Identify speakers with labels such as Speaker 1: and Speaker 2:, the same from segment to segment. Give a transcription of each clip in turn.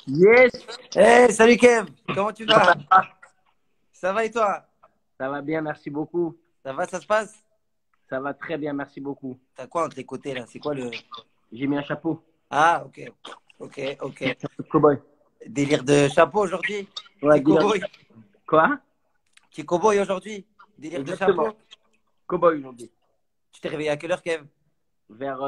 Speaker 1: Yes,
Speaker 2: Hey, salut Kev, comment tu
Speaker 1: ça
Speaker 2: vas?
Speaker 1: va,
Speaker 2: Ça va et toi?
Speaker 1: ça va bien, merci beaucoup.
Speaker 2: Ça va, ça se passe?
Speaker 1: Ça va très bien, merci beaucoup.
Speaker 2: T'as quoi entre les côtés là? C'est quoi le...
Speaker 1: J'ai mis un chapeau,
Speaker 2: Ah, ok, ok, ok.
Speaker 1: un chapeau de cow-boy.
Speaker 2: Délire de chapeau aujourd'hui?
Speaker 1: Ouais,
Speaker 2: Petit
Speaker 1: dis-le.
Speaker 2: cowboy?
Speaker 1: Quoi?
Speaker 2: Petit cowboy aujourd'hui? Délire de
Speaker 1: Exactement,
Speaker 2: chapeau?
Speaker 1: cow-boy aujourd'hui.
Speaker 2: Tu t'es réveillé à quelle heure Kev?
Speaker 1: Vers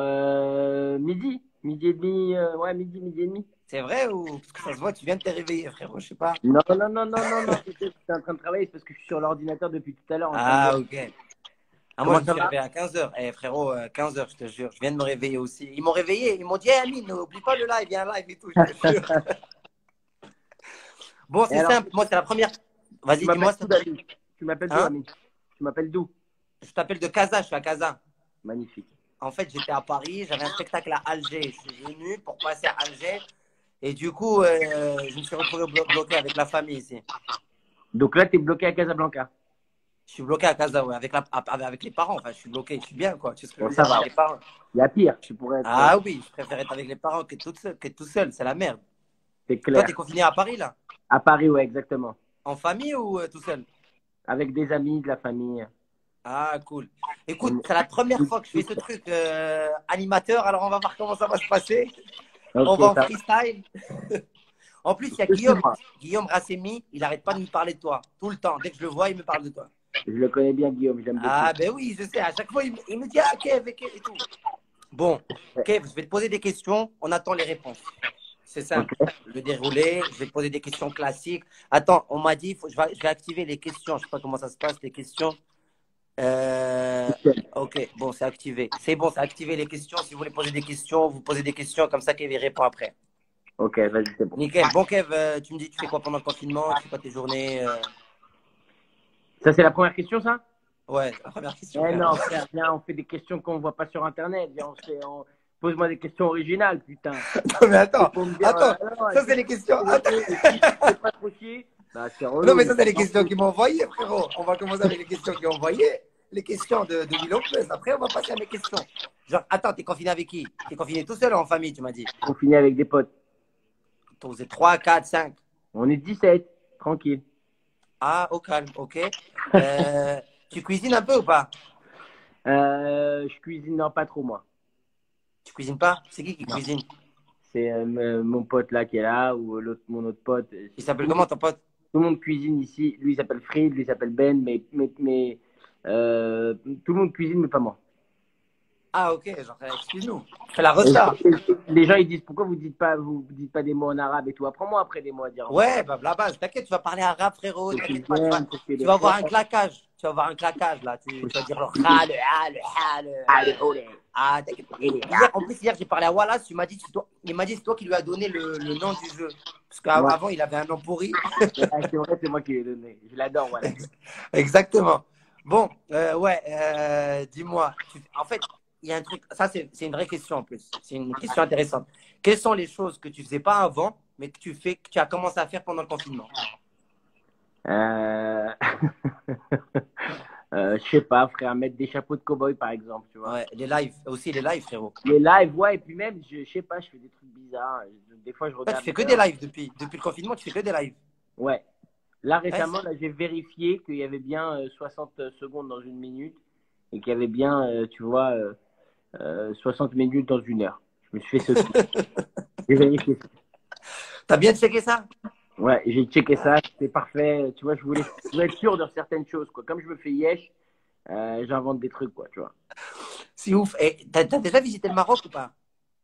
Speaker 1: midi, midi et demi, ouais, midi et demi.
Speaker 2: C'est vrai ou... Parce que ça se voit, tu viens de te réveiller frérot, je sais pas.
Speaker 1: Non, non, non, non, non, non, j'étais en train de travailler, c'est parce que je suis sur l'ordinateur depuis tout à l'heure en train de
Speaker 2: Ah,
Speaker 1: voir.
Speaker 2: ok. Ah, moi je
Speaker 1: Comment
Speaker 2: me
Speaker 1: ça
Speaker 2: suis
Speaker 1: va?
Speaker 2: réveillé à 15 heures. Eh frérot, 15 heures, je te jure. Je viens de me réveiller aussi. Ils m'ont réveillé, ils m'ont dit, hey, Amine, n'oublie pas le live, il y a un live et tout, je te jure. Bon,
Speaker 1: Et
Speaker 2: c'est
Speaker 1: alors,
Speaker 2: simple, moi c'est la première.
Speaker 1: tu
Speaker 2: Vas-y,
Speaker 1: m'appelles
Speaker 2: dis-moi.
Speaker 1: d'où, David? Tu m'appelles d'où,
Speaker 2: Hein?
Speaker 1: ami? Tu m'appelles d'où?
Speaker 2: Je t'appelle de Casa, je suis à Casa.
Speaker 1: Magnifique.
Speaker 2: En fait, j'étais à Paris, j'avais un spectacle à Alger. Je suis venu pour passer à Alger. Et du coup, je me suis retrouvé bloqué avec la famille ici.
Speaker 1: Donc là, tu es bloqué à Casablanca.
Speaker 2: Je suis bloqué à Casa, ouais, avec les parents. Enfin, je suis bloqué, je suis bien, quoi. Tu sais ce que je
Speaker 1: Bon,
Speaker 2: veux
Speaker 1: ça
Speaker 2: dire
Speaker 1: va.
Speaker 2: avec les parents.
Speaker 1: Il y a pire, tu pourrais être.
Speaker 2: Ah oui, je préfère être avec les parents que tout seul. C'est la merde.
Speaker 1: C'est
Speaker 2: Toi, t'es
Speaker 1: clair.
Speaker 2: confiné à Paris, là?
Speaker 1: À Paris, ouais, exactement.
Speaker 2: En famille ou tout seul?
Speaker 1: Avec des amis, de la famille.
Speaker 2: Ah, cool. Écoute,
Speaker 1: On-
Speaker 2: c'est la première fois que je fais ce truc animateur. Alors, on va voir comment ça va se passer. On
Speaker 1: Ok,
Speaker 2: va en
Speaker 1: ça.
Speaker 2: freestyle. En plus, il y a Guillaume.
Speaker 1: Suis-moi.
Speaker 2: Guillaume Rassemi, il n'arrête pas de me parler de toi. Tout le temps. Dès que je le vois, il me parle de toi.
Speaker 1: Je le connais bien, Guillaume, je l'aime beaucoup.
Speaker 2: Ah, ben oui, je sais. À chaque fois, il me dit, ah, Kev, et tout. Bon,
Speaker 1: Ouais.
Speaker 2: Kev, je vais te poser des questions. On attend les réponses. C'est
Speaker 1: Ok,
Speaker 2: simple. Je vais dérouler. Je vais te poser des questions classiques. Attends, on m'a dit, je vais activer les questions. Je ne sais pas comment ça se passe, les questions. Euh,
Speaker 1: nickel.
Speaker 2: ok, bon, c'est activé. C'est bon, c'est activé les questions. Si vous voulez poser des questions, vous posez des questions. Comme ça, Kev, il répond après.
Speaker 1: Ok, vas-y, c'est bon.
Speaker 2: Nickel. Bon, Kev, tu me dis, tu fais quoi pendant le confinement? Tu fais quoi tes journées?
Speaker 1: Ça, c'est la première question, ça?
Speaker 2: Ouais, la première question,
Speaker 1: Eh
Speaker 2: frérot.
Speaker 1: non, frère, viens, on fait des questions qu'on ne voit pas sur Internet. Viens, pose-moi des questions originales, putain.
Speaker 2: Non, mais
Speaker 1: C'est
Speaker 2: attends,
Speaker 1: pour me dire,
Speaker 2: attends.
Speaker 1: non,
Speaker 2: Ça,
Speaker 1: est-ce que
Speaker 2: c'est
Speaker 1: tu
Speaker 2: les questions.
Speaker 1: fais
Speaker 2: Attends.
Speaker 1: et si tu fais pas trop chier, bah, c'est
Speaker 2: Non,
Speaker 1: relou,
Speaker 2: mais
Speaker 1: mais
Speaker 2: ça, c'est
Speaker 1: on
Speaker 2: les
Speaker 1: s'en
Speaker 2: questions
Speaker 1: fout.
Speaker 2: qu'ils m'ont envoyées, frérot. On va commencer avec les questions qu'ils ont envoyées. Les questions de Willow Plus. Après, on va passer à mes questions. Genre, attends, t'es confiné avec qui? T'es confiné tout seul ou en famille, tu m'as dit?
Speaker 1: On finit avec des potes.
Speaker 2: Vous êtes 3, 4, 5.
Speaker 1: On est 17, tranquille.
Speaker 2: Ah, au calme, ok. Tu cuisines un peu ou pas?
Speaker 1: Je cuisine, non, pas trop, moi.
Speaker 2: Tu cuisines pas? C'est qui
Speaker 1: Non.
Speaker 2: cuisine?
Speaker 1: C'est mon pote là qui est là, ou mon autre pote.
Speaker 2: Il
Speaker 1: Tout
Speaker 2: s'appelle
Speaker 1: le monde,
Speaker 2: comment ton pote?
Speaker 1: tout le monde cuisine ici. Lui, il s'appelle Fried, lui, il s'appelle Ben, euh, tout le monde cuisine, mais pas moi.
Speaker 2: Ah, ok, genre, excuse-nous. Fais la
Speaker 1: Et
Speaker 2: resta.
Speaker 1: les gens, ils disent, pourquoi vous dites pas des mots en arabe et tout. Apprends-moi après des mots à dire en arabe.
Speaker 2: Ouais, bah, la base, t'inquiète, tu vas parler arabe, frérot,
Speaker 1: Faut qu'ils
Speaker 2: t'inquiète pas,
Speaker 1: viennent, faut qu'il y ait
Speaker 2: tu
Speaker 1: des
Speaker 2: vas avoir un
Speaker 1: frères.
Speaker 2: claquage. Tu vas avoir un claquage, là. Tu vas dire le
Speaker 1: Faut
Speaker 2: khal, hal, hal.
Speaker 1: Allez, olé.
Speaker 2: Ah, t'inquiète pas. Hier, en plus, hier, j'ai parlé à Wallace, il m'a dit, c'est toi qui lui as donné le nom du jeu. Parce
Speaker 1: Ouais,
Speaker 2: qu'avant, il avait un nom pourri.
Speaker 1: ouais, c'est vrai, c'est moi qui l'ai donné. Je l'adore, voilà.
Speaker 2: Exactement. Bon, ouais, dis-moi. En fait, il y a un truc, ça, c'est une vraie question en plus. C'est une question intéressante. Quelles sont les choses que tu faisais pas avant, mais que tu as commencé à faire pendant le confinement?
Speaker 1: Euh... je sais pas, frère, mettre des chapeaux de cow-boy, par exemple, tu vois.
Speaker 2: Ouais, les lives, aussi les lives, frérot.
Speaker 1: Les lives, ouais, et puis même, je sais pas, je fais des trucs bizarres. Des fois, je
Speaker 2: Toi, tu
Speaker 1: regarde
Speaker 2: fais que des
Speaker 1: l'heure.
Speaker 2: lives depuis le confinement, tu fais que des lives.
Speaker 1: Ouais. Là,
Speaker 2: Ouais,
Speaker 1: récemment, là, j'ai vérifié qu'il y avait bien 60 secondes dans une minute et qu'il y avait bien, tu vois, 60 minutes dans une heure. Je me suis fait ce truc. J'ai vérifié ça.
Speaker 2: t'as bien checké ça?
Speaker 1: Ouais, j'ai checké
Speaker 2: Ah,
Speaker 1: ça, c'était parfait. Tu vois, je voulais être sûr de certaines choses, quoi. Comme je me fais yesh, j'invente des trucs, quoi, tu vois.
Speaker 2: c'est ouf. Et t'as déjà visité le Maroc ou pas?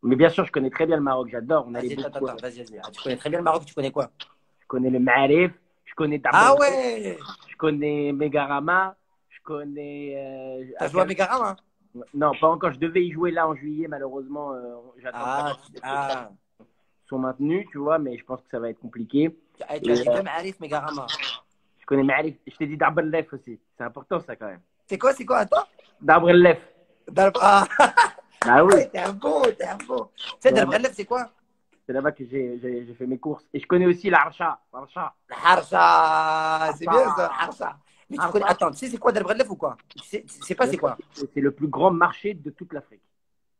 Speaker 1: Mais bien sûr, je connais très bien le Maroc, j'adore. On allait
Speaker 2: Vas-y,
Speaker 1: beaucoup.
Speaker 2: attends, vas-y. Ah, tu connais très bien le Maroc, tu connais quoi?
Speaker 1: Je connais le Marif, je connais
Speaker 2: Ah
Speaker 1: Tabarnak,
Speaker 2: ouais!
Speaker 1: je connais Megarama, je connais
Speaker 2: T'as joué à Megaram, hein?
Speaker 1: Non, pas encore. Je devais y jouer là en juillet. Malheureusement, j'attends que
Speaker 2: Ah,
Speaker 1: les spectacles
Speaker 2: ah.
Speaker 1: sont maintenus, tu vois, mais je pense que ça va être compliqué.
Speaker 2: Tu as
Speaker 1: Et
Speaker 2: dit deux Arif Megarama.
Speaker 1: je connais Maalif. Je t'ai dit Darbrelef aussi. C'est important, ça, quand même.
Speaker 2: C'est quoi, attends?
Speaker 1: Darbrelef.
Speaker 2: Ah,
Speaker 1: Bah oui.
Speaker 2: t'es un beau, t'es un beau. Tu sais,
Speaker 1: C'est là-bas,
Speaker 2: Delbrelef, c'est quoi?
Speaker 1: c'est là-bas que j'ai fait mes courses. Et je connais aussi l'Archa. L'Archa.
Speaker 2: La Harcha, c'est bien ça,
Speaker 1: Archa.
Speaker 2: la Harcha. Mais tu connais,
Speaker 1: Archa,
Speaker 2: attends, tu sais c'est quoi Delbrelef ou quoi? Tu sais pas c'est quoi?
Speaker 1: c'est le plus grand marché de toute l'Afrique.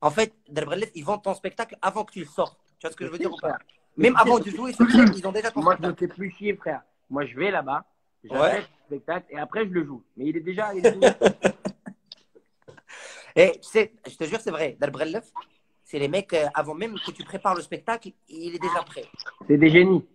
Speaker 2: En fait, Delbrelef, ils vendent ton spectacle avant que tu le sortes. Tu vois ce que
Speaker 1: Je
Speaker 2: je veux
Speaker 1: sais,
Speaker 2: dire ou pas?
Speaker 1: frère.
Speaker 2: Même avant de jouer sur scène, ils ont déjà ton
Speaker 1: Moi, je me
Speaker 2: spectacle.
Speaker 1: fais plus chier, frère. Moi, je vais là-bas,
Speaker 2: Ouais.
Speaker 1: j'achète le spectacle et après, je le joue. Mais il est déjà. Il est déjà-
Speaker 2: Et tu sais, je te jure, c'est vrai. Darbrelef, c'est les mecs, avant même que tu prépares le spectacle, il est déjà prêt.
Speaker 1: C'est des génies.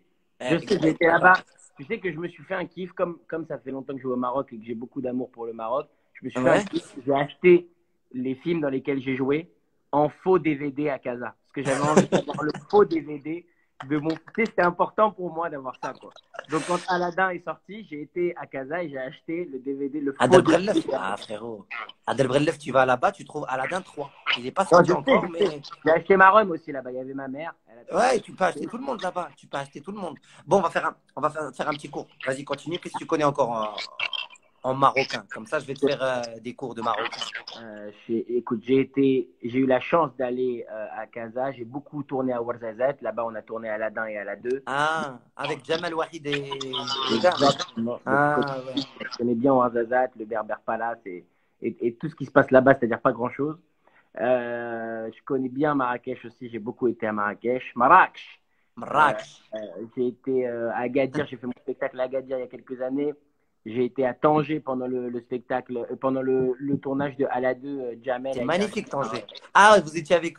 Speaker 1: Je sais, j'ai été
Speaker 2: Exactement.
Speaker 1: là-bas. Tu sais que je me suis fait un kiff, comme ça fait longtemps que je vais au Maroc et que j'ai beaucoup d'amour pour le Maroc. Je me suis fait un
Speaker 2: Ouais.
Speaker 1: kiff. J'ai acheté les films dans lesquels j'ai joué en faux DVD à Casa. Parce que j'avais envie d'avoir le faux DVD de mon. Tu sais, c'était important pour moi d'avoir ça, quoi. Donc, quand Aladdin est sorti, j'ai été à Casa et j'ai acheté le DVD, le faux
Speaker 2: Adelbrelef,
Speaker 1: DVD.
Speaker 2: ah frérot. Adelbrelef, tu vas là-bas, tu trouves Aladdin 3. Il n'est pas
Speaker 1: Non,
Speaker 2: sorti encore,
Speaker 1: je sais.
Speaker 2: mais
Speaker 1: J'ai acheté ma rhum aussi là-bas. Il y avait ma mère. Elle a tout
Speaker 2: ouais, tu peux acheter
Speaker 1: acheté.
Speaker 2: tout le monde là-bas. Tu peux acheter tout le monde. Bon, on va faire un petit cours. Vas-y, continue. Qu'est-ce que tu connais encore en marocain? Comme ça, je vais te faire des cours de marocain.
Speaker 1: Écoute, j'ai eu la chance d'aller à Casa. J'ai beaucoup tourné à Ouarzazate. Là-bas, on a tourné à Aladdin et à la 2.
Speaker 2: Ah, avec Jamal Wahid et le gars.
Speaker 1: Exactement. Donc,
Speaker 2: Ah, ouais.
Speaker 1: je connais bien Ouarzazate, le Berber Palace et tout ce qui se passe là-bas, c'est-à-dire pas grand-chose. Je connais bien Marrakech aussi. J'ai beaucoup été à Marrakech. Marrakech. Euh,
Speaker 2: Marrakech.
Speaker 1: j'ai été à Agadir. J'ai fait mon spectacle à Agadir il y a quelques années. J'ai été à Tanger pendant le spectacle, pendant le tournage de Ala 2. Jamel
Speaker 2: C'est
Speaker 1: a été
Speaker 2: magnifique,
Speaker 1: invité
Speaker 2: Tanger. Ah, vous étiez avec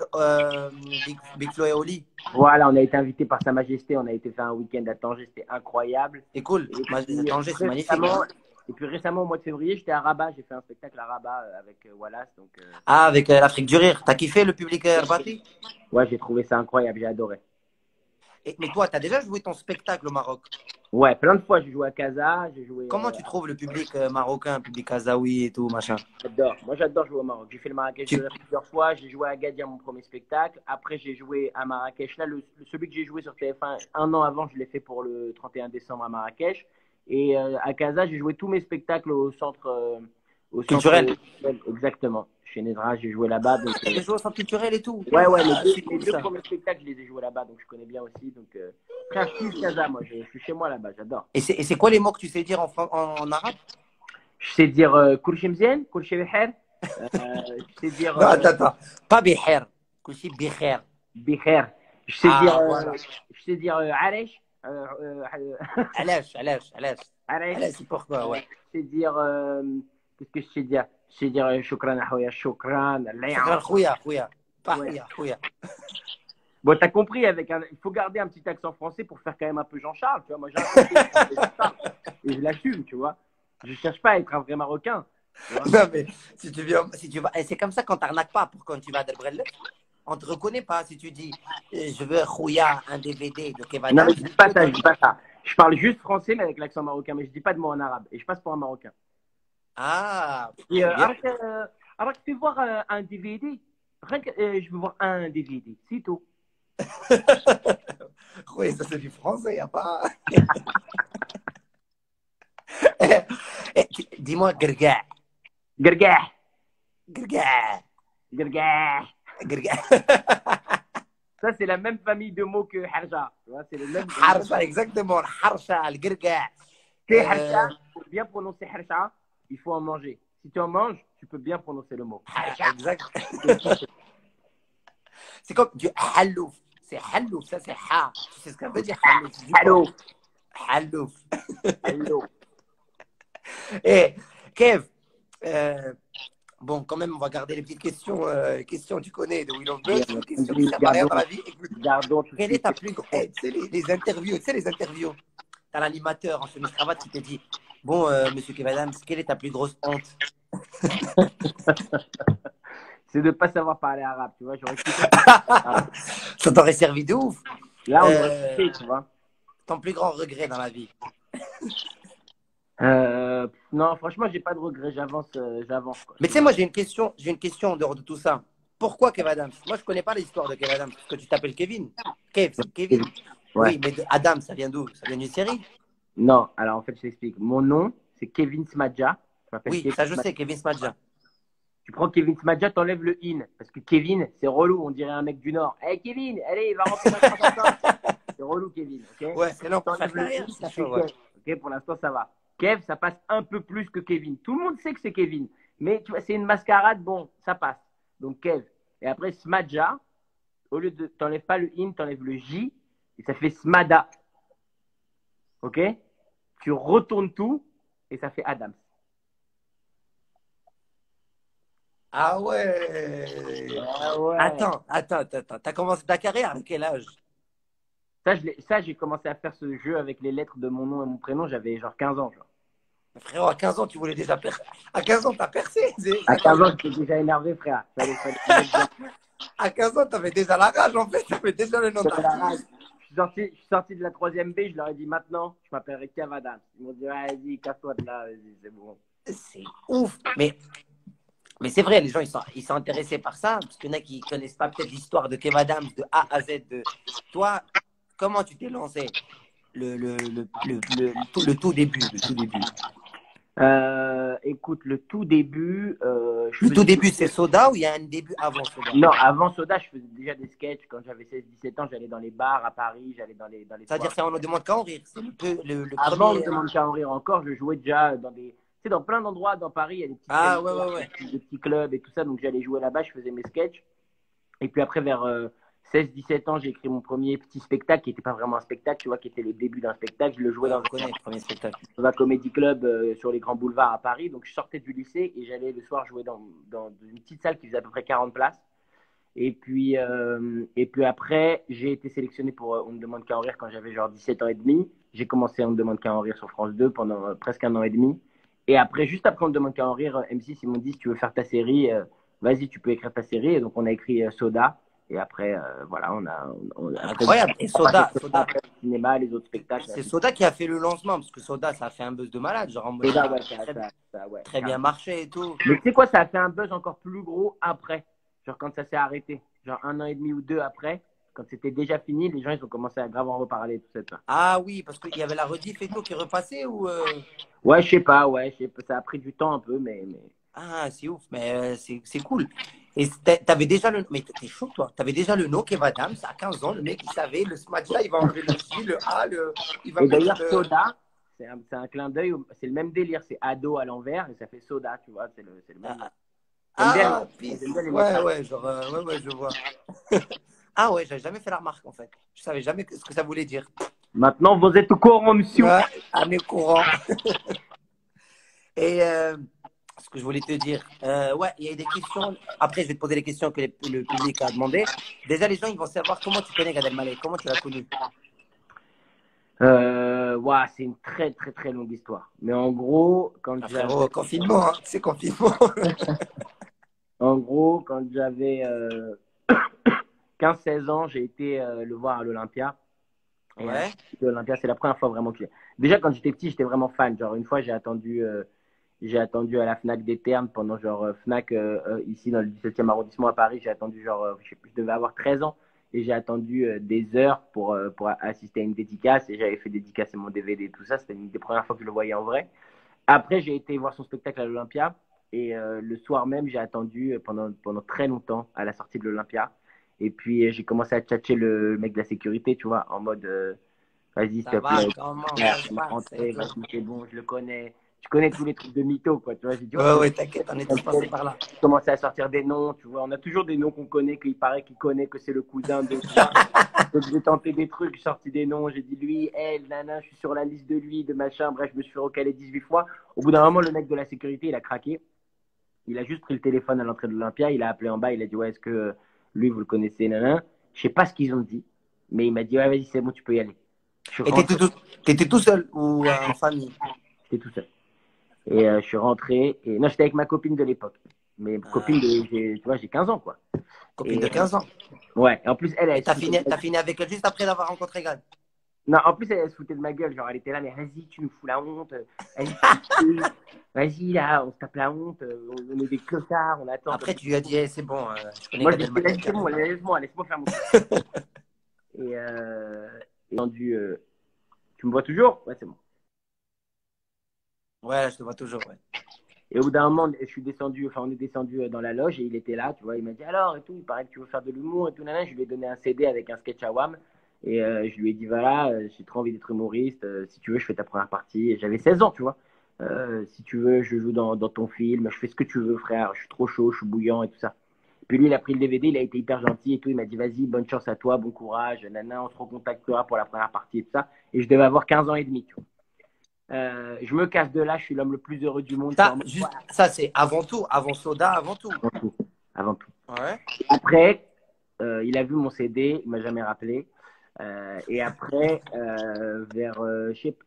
Speaker 2: Big Flo et Oli.
Speaker 1: Voilà, on a été invité par Sa Majesté. On a été faire un week-end à Tanger. C'était incroyable.
Speaker 2: C'est cool.
Speaker 1: Et puis,
Speaker 2: Tanger, c'est
Speaker 1: très
Speaker 2: magnifique.
Speaker 1: récemment, récemment, au mois de février, j'étais à Rabat. J'ai fait un spectacle à Rabat avec Wallace. Donc,
Speaker 2: Ah, avec l'Afrique du Rire. T'as kiffé le public Herbati?
Speaker 1: ouais, j'ai trouvé ça incroyable. J'ai adoré.
Speaker 2: Mais toi, t'as déjà joué ton spectacle au Maroc?
Speaker 1: Ouais, plein de fois, j'ai joué à Casa. J'ai joué.
Speaker 2: Comment tu trouves le public marocain, public azaoui et tout, machin?
Speaker 1: J'adore. Moi, j'adore jouer au Maroc. J'ai fait le Marrakech
Speaker 2: Tu...
Speaker 1: plusieurs fois. J'ai joué à Agadir, mon premier spectacle. Après, j'ai joué à Marrakech. Là, celui que j'ai joué sur TF1 un an avant, je l'ai fait pour le 31 décembre à Marrakech. Et à Casa, j'ai joué tous mes spectacles au centre.
Speaker 2: Culturel.
Speaker 1: Exactement. Chez Nedra, j'ai joué là-bas. Donc,
Speaker 2: T'as joué au centre culturel et tout.
Speaker 1: ouais, ouais,
Speaker 2: Ah, c'est
Speaker 1: les
Speaker 2: cool
Speaker 1: deux
Speaker 2: ça.
Speaker 1: premiers spectacles, je les ai joués là-bas. Donc, je connais bien aussi. Donc, frère, je kiffe Casa, moi. Je suis chez moi là-bas. J'adore.
Speaker 2: Et c'est quoi les mots que tu sais dire en arabe?
Speaker 1: Je sais dire Koulchi Mzien, Koulchi Beher. Je sais dire.
Speaker 2: Non, attends. Pas biher. Kouchi biher.
Speaker 1: Biher. Je sais dire,
Speaker 2: Voilà.
Speaker 1: je sais dire Aresh.
Speaker 2: Alash, alash, alash.
Speaker 1: Aresh.
Speaker 2: Alash, c'est pourquoi, ouais.
Speaker 1: Je sais dire, qu'est-ce que je sais dire? Je sais dire Shukran, Ahoya, Shukran,
Speaker 2: Shukran, khouya, khouya. Pas
Speaker 1: Ouais.
Speaker 2: khouya, khouya.
Speaker 1: Bon, t'as compris, il faut garder un petit accent français pour faire quand même un peu Jean-Charles, tu vois. Moi, j'ai un côté Jean-Charles et je l'assume, tu vois. Je cherche pas à être un vrai Marocain. Tu vois.
Speaker 2: Non, mais si tu vas, et c'est comme ça qu'on t'arnaque pas pour quand tu vas à Delbrel. On te reconnaît pas si tu dis je veux khouya, un DVD de Kev
Speaker 1: Non,
Speaker 2: Adams.
Speaker 1: mais je dis pas ça, je dis pas ça. Je parle juste français, mais avec l'accent marocain, mais je dis pas de mots en arabe. Et je passe pour un Marocain.
Speaker 2: Ah,
Speaker 1: Et
Speaker 2: bien.
Speaker 1: alors, tu veux voir un DVD? Rien que, je veux voir un DVD, c'est tout.
Speaker 2: Oui, ça c'est du français, y a pas. Dis-moi, Gerga.
Speaker 1: Gergah,
Speaker 2: Gerga.
Speaker 1: gergah.
Speaker 2: Gerga.
Speaker 1: Ça, c'est la même famille de mots que harja. Tu vois, c'est le même.
Speaker 2: Harsha, exactement. Harsha, le Gerga.
Speaker 1: C'est harja. Pour bien prononcer harja, il faut en manger. Si tu en manges, tu peux bien prononcer le mot.
Speaker 2: Exact. C'est comme du halouf. C'est halouf, ça c'est ha. Tu sais ce qu'on veut dire halouf?
Speaker 1: Allô,
Speaker 2: Halouf.
Speaker 1: allô.
Speaker 2: Et Kev, bon, quand même, on va garder les petites questions. Questions, tu connais, de Will of Buzz. Questions qui servent à rien dans la vie. Écoute,
Speaker 1: Gardons tout de
Speaker 2: quelle est
Speaker 1: suite.
Speaker 2: ta plus grande. Tu sais, les interviews, tu sais, les interviews. T'as l'animateur en chemise-cravate qui te dit bon, monsieur Kev Adams, quelle est ta plus grosse honte?
Speaker 1: C'est de ne pas savoir parler arabe, tu vois. J'aurais kiffé.
Speaker 2: Ça t'aurait servi de ouf.
Speaker 1: Là, on aurait kiffé, tu vois.
Speaker 2: Ton plus grand regret dans la vie?
Speaker 1: Non, franchement, j'ai pas de regrets. J'avance, j'avance. Quoi.
Speaker 2: Mais tu sais, moi, j'ai une question en dehors de tout ça. Pourquoi Kev Adams? Moi, je connais pas l'histoire de Kev Adams. Parce que tu t'appelles Kevin. Kev, c'est Kevin.
Speaker 1: Ouais.
Speaker 2: Oui, mais Adam, ça vient d'où? Ça vient d'une série?
Speaker 1: Non, alors en fait, je t'explique. Mon nom, c'est Kevin Smadja. Je m'appelle
Speaker 2: Oui,
Speaker 1: Kevin
Speaker 2: ça je
Speaker 1: Smadja.
Speaker 2: sais, Kevin Smadja.
Speaker 1: Tu prends Kevin Smadja, t'enlèves le in. Parce que Kevin, c'est relou. On dirait un mec du Nord. Hey Kevin, allez, va rentrer dans le C'est relou, Kevin. Ok.
Speaker 2: Ouais, c'est long pour faire
Speaker 1: T'enlèves le
Speaker 2: carrière,
Speaker 1: in,
Speaker 2: c'est
Speaker 1: ça fait
Speaker 2: chaud, ouais.
Speaker 1: Kev. Ok, pour l'instant, ça va. Kev, ça passe un peu plus que Kevin. Tout le monde sait que c'est Kevin. Mais tu vois, c'est une mascarade, bon, ça passe. Donc Kev. Et après, Smadja, au lieu de t'enlèves pas le in, t'enlèves le J. et ça fait Smada. Ok? Tu retournes tout et ça fait Adams.
Speaker 2: Ah ouais.
Speaker 1: Ah ouais.
Speaker 2: Attends. T'as commencé ta carrière à quel âge?
Speaker 1: Ça, j'ai commencé à faire ce jeu avec les lettres de mon nom et mon prénom, j'avais genre 15 ans. Genre.
Speaker 2: Frérot, à 15 ans, tu voulais déjà percer. À 15 ans, t'as percé. C'est
Speaker 1: À 15 ans,
Speaker 2: incroyable.
Speaker 1: j'étais déjà énervé, frère. Fallait le dire.
Speaker 2: À 15 ans, t'avais déjà la rage, en fait. T'avais déjà le nom
Speaker 1: J'avais la rage.
Speaker 2: d'artiste.
Speaker 1: Je suis sorti de la troisième B, je leur ai dit maintenant, je m'appellerai Kev Adams. Ils m'ont dit, vas-y, casse-toi de là, vas-y, c'est bon.
Speaker 2: C'est ouf. Mais c'est vrai, les gens, ils sont intéressés par ça, parce qu'il y en a qui ne connaissent pas peut-être l'histoire de Kev Adams de A à Z. Toi, comment tu t'es lancé le tout début, le tout début.
Speaker 1: Écoute, le tout début, je
Speaker 2: Le tout
Speaker 1: faisais.
Speaker 2: début, c'est Soda ou il y a un début avant Soda?
Speaker 1: Non, avant Soda, je faisais déjà des sketchs. Quand j'avais 16-17 ans, j'allais dans les bars à Paris, j'allais dans les
Speaker 2: C'est-à-dire,
Speaker 1: soirées.
Speaker 2: c'est On ne demande qu'à en rire. C'est le
Speaker 1: Avant, on
Speaker 2: premier.
Speaker 1: me demande qu'à en rire encore, je jouais déjà dans des. Tu sais, dans plein d'endroits dans Paris, il y a des petites scènes,
Speaker 2: Ah, ouais.
Speaker 1: des petits clubs et tout ça. Donc, j'allais jouer là-bas, je faisais mes sketchs. Et puis après, vers 16-17 ans, j'ai écrit mon premier petit spectacle qui n'était pas vraiment un spectacle, tu vois, qui était le début d'un spectacle. Je le jouais
Speaker 2: Ouais,
Speaker 1: dans
Speaker 2: on connaît le premier spectacle.
Speaker 1: un comédie club sur les grands boulevards à Paris. Donc, je sortais du lycée et j'allais le soir jouer dans une petite salle qui faisait à peu près 40 places. Et puis après, j'ai été sélectionné pour On ne demande qu'à en rire quand j'avais genre 17 ans et demi. J'ai commencé On ne demande qu'à en rire sur France 2 pendant presque un an et demi. Et après, juste après On ne demande qu'à en rire, M6, ils m'ont dit si tu veux faire ta série, vas-y, tu peux écrire ta série. Et donc, on a écrit Soda. Et après, voilà, après,
Speaker 2: Incroyable. Et
Speaker 1: on a passé
Speaker 2: Soda,
Speaker 1: après le cinéma, les autres spectacles.
Speaker 2: c'est Soda qui a fait le lancement, parce que Soda, ça a fait un buzz de malade. Genre, en mode,
Speaker 1: Soda,
Speaker 2: ça
Speaker 1: ouais,
Speaker 2: a
Speaker 1: ouais,
Speaker 2: très bien marché et tout.
Speaker 1: mais tu sais quoi, ça a fait un buzz encore plus gros après. Genre quand ça s'est arrêté. Genre un an et demi ou deux après, quand c'était déjà fini, les gens ils ont commencé à grave en reparler, tout ça.
Speaker 2: Ah oui, parce qu'il y avait la rediff et tout qui repassait ou.
Speaker 1: Ouais, je sais pas, ouais, je sais pas, ça a pris du temps un peu, mais.
Speaker 2: Ah, c'est ouf, mais c'est cool. Et t'avais déjà le. Mais t'es chaud, toi. T'avais déjà le nom Kev Adams à 15 ans. Le mec, il savait, ce match-là, il va enlever le J, le A, il va
Speaker 1: Et
Speaker 2: mettre
Speaker 1: d'ailleurs,
Speaker 2: le.
Speaker 1: Soda, c'est un clin d'œil, c'est le même délire, c'est ado à l'envers et ça fait Soda, tu vois, c'est le même.
Speaker 2: Ah,
Speaker 1: J'aime bien,
Speaker 2: pisse.
Speaker 1: j'aime bien les
Speaker 2: Ouais,
Speaker 1: métaphores.
Speaker 2: ouais, genre, ouais, je vois. Ah ouais, j'avais jamais fait la remarque, en fait. Je savais jamais ce que ça voulait dire.
Speaker 1: Maintenant, vous êtes au courant, monsieur.
Speaker 2: Ouais, à mes courants. Et ce que je voulais te dire, ouais, il y a des questions. Après, je vais te poser les questions que le public a demandé. Déjà, les gens, ils vont savoir comment tu connais Gad Elmaleh, comment tu l'as connu.
Speaker 1: Ouais, c'est une très très très longue histoire. Mais en gros, quand
Speaker 2: Ah,
Speaker 1: j'avais,
Speaker 2: frérot, confinement, hein, c'est confinement.
Speaker 1: en gros, quand j'avais 15-16 ans, j'ai été le voir à l'Olympia. Et
Speaker 2: Ouais,
Speaker 1: l'Olympia, c'est la première fois vraiment que déjà, quand j'étais petit, j'étais vraiment fan. Genre, une fois, j'ai attendu à la Fnac des Ternes pendant genre Fnac ici dans le 17e arrondissement à Paris. J'ai attendu genre, je sais plus, je devais avoir 13 ans. Et j'ai attendu des heures pour assister à une dédicace. Et j'avais fait dédicacer mon DVD et tout ça. C'était une des premières fois que je le voyais en vrai. Après, j'ai été voir son spectacle à l'Olympia. Et le soir même, j'ai attendu pendant très longtemps à la sortie de l'Olympia. Et puis, j'ai commencé à tchatcher le mec de la sécurité, tu vois, en mode vas-y, s'il te
Speaker 2: ça va,
Speaker 1: plaît,
Speaker 2: comment ça se
Speaker 1: laisse-moi
Speaker 2: passe et
Speaker 1: rentrer,
Speaker 2: tout.
Speaker 1: vas-y, c'est bon, je le connais. Tu connais tous les trucs de mytho, quoi. Tu vois, j'ai dit, ouais,
Speaker 2: Ouais,
Speaker 1: c'est
Speaker 2: ouais, t'inquiète, on est tous passés par là.
Speaker 1: commencé à sortir des noms, tu vois. On a toujours des noms qu'on connaît, qu'il paraît qu'il connaît, que c'est le cousin de ça. Donc, j'ai tenté des trucs, j'ai sorti des noms, j'ai dit lui, elle, nana, je suis sur la liste de lui, de machin. Bref, je me suis recalé 18 fois. Au bout d'un moment, le mec de la sécurité, il a craqué. Il a juste pris le téléphone à l'entrée de l'Olympia, il a appelé en bas, il a dit, ouais, est-ce que lui, vous le connaissez, nana. Je sais pas ce qu'ils ont dit, mais il m'a dit, ouais, vas-y, c'est bon, tu peux y aller. Je suis
Speaker 2: Et
Speaker 1: rentré,
Speaker 2: t'étais tout seul ou en famille?
Speaker 1: j'étais tout seul. Et je suis rentré, et non, j'étais avec ma copine de l'époque. Mais copine, tu vois, j'ai 15 ans, quoi.
Speaker 2: Copine
Speaker 1: Et
Speaker 2: de 15 ans.
Speaker 1: ouais, et en plus, elle
Speaker 2: Et
Speaker 1: se foutait de ma
Speaker 2: t'as
Speaker 1: gueule.
Speaker 2: fini avec elle juste après d'avoir rencontré Gad.
Speaker 1: Non, en plus, elle se foutait de ma gueule. Genre, elle était là, mais vas-y, tu nous fous la honte. Vas-y, vas-y, là, on se tape la honte. On est des clochards, on attend.
Speaker 2: Après, tu lui as dit, eh, c'est bon, je connais
Speaker 1: Moi, je
Speaker 2: Gad
Speaker 1: lui ai dit,
Speaker 2: Elmaleh,
Speaker 1: vas-y, c'est bon,
Speaker 2: calme-toi.
Speaker 1: laisse-moi faire mon truc. Et, rendu, tu me vois toujours? Ouais, c'est bon.
Speaker 2: Ouais, je te vois toujours, ouais.
Speaker 1: Et au bout d'un moment, je suis descendu, enfin, on est descendu dans la loge et il était là, tu vois. Il m'a dit alors et tout, il paraît que tu veux faire de l'humour et tout. Nana. Je lui ai donné un CD avec un sketch à WAM et je lui ai dit voilà, j'ai trop envie d'être humoriste. Si tu veux, je fais ta première partie. Et j'avais 16 ans, tu vois. Si tu veux, je joue dans ton film, je fais ce que tu veux, frère. Je suis trop chaud, je suis bouillant et tout ça. Puis lui, il a pris le DVD, il a été hyper gentil et tout. Il m'a dit, vas-y, bonne chance à toi, bon courage, nana, on se recontactera pour la première partie et tout ça. Et je devais avoir 15 ans et demi, tu vois. Je me casse de là, je suis l'homme le plus heureux du monde.
Speaker 2: Ça, juste, ça c'est avant tout, avant Soda, avant tout.
Speaker 1: Avant tout. Avant tout.
Speaker 2: Ouais.
Speaker 1: Après, il a vu mon CD, il m'a jamais rappelé. Et après,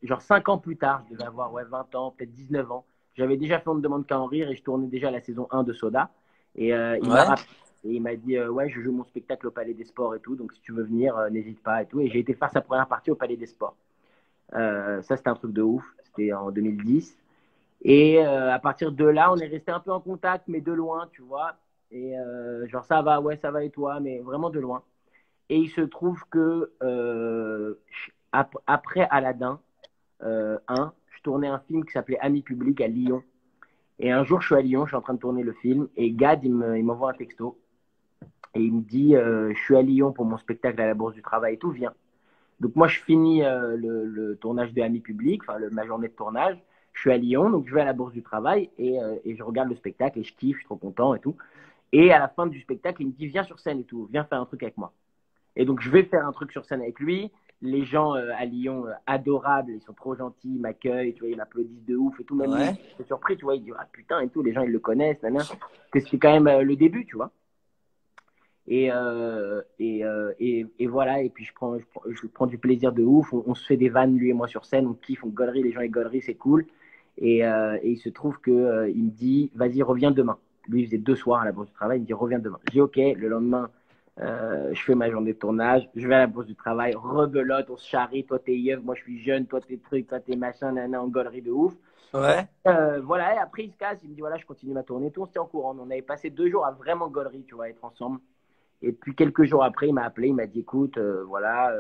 Speaker 1: genre 5 ans plus tard, je devais avoir 20 ans, peut-être 19 ans. J'avais déjà fait On ne demande qu'à en rire et je tournais déjà la saison 1 de Soda. Et il m'a rappelé et il m'a dit ouais, je joue mon spectacle au Palais des Sports et tout, donc si tu veux venir, n'hésite pas et tout. Et j'ai été faire sa première partie au Palais des Sports. Ça, c'était un truc de ouf. C'était en 2010. Et à partir de là, on est resté un peu en contact, mais de loin, tu vois. Et genre, ça va, ouais, ça va et toi, mais vraiment de loin. Et il se trouve que après Aladdin 1, je tournais un film qui s'appelait Amis publics à Lyon. Et un jour, je suis à Lyon, je suis en train de tourner le film. Et Gad, il m'envoie un texto. Et il me dit je suis à Lyon pour mon spectacle à la Bourse du Travail et tout, viens. Donc moi, je finis le tournage de Amis publics, enfin ma journée de tournage. Je suis à Lyon, donc je vais à la Bourse du Travail et je regarde le spectacle et je kiffe, je suis trop content et tout. Et à la fin du spectacle, il me dit viens sur scène et tout, viens faire un truc avec moi. Et donc je vais faire un truc sur scène avec lui. Les gens à Lyon, adorables, ils sont trop gentils, ils m'accueillent, tu vois, ils m'applaudissent de ouf et tout. Même lui, je suis surpris, tu vois, il dit ah putain et tout, les gens ils le connaissent, nanana. Que c'est quand même le début, tu vois. Et voilà, et puis je prends du plaisir de ouf. On se fait des vannes, lui et moi, sur scène, on kiffe, on gollerie, les gens ils gollerie, c'est cool. Et il se trouve que il me dit, vas-y, reviens demain. Lui, il faisait 2 soirs à la Bourse du Travail, il me dit, reviens demain. Je dis, ok, le lendemain, je fais ma journée de tournage, je vais à la Bourse du Travail, rebelote, on se charrie, toi t'es yeuf, moi je suis jeune, toi t'es truc, toi t'es machin, nana, en gollerie de ouf.
Speaker 2: Ouais.
Speaker 1: Voilà, et après il se casse, il me dit, voilà, je continue ma tournée, tout, on se tient en courant. On avait passé 2 jours à vraiment gollerie, tu vois, être ensemble. Et puis quelques jours après, il m'a appelé, il m'a dit écoute, voilà,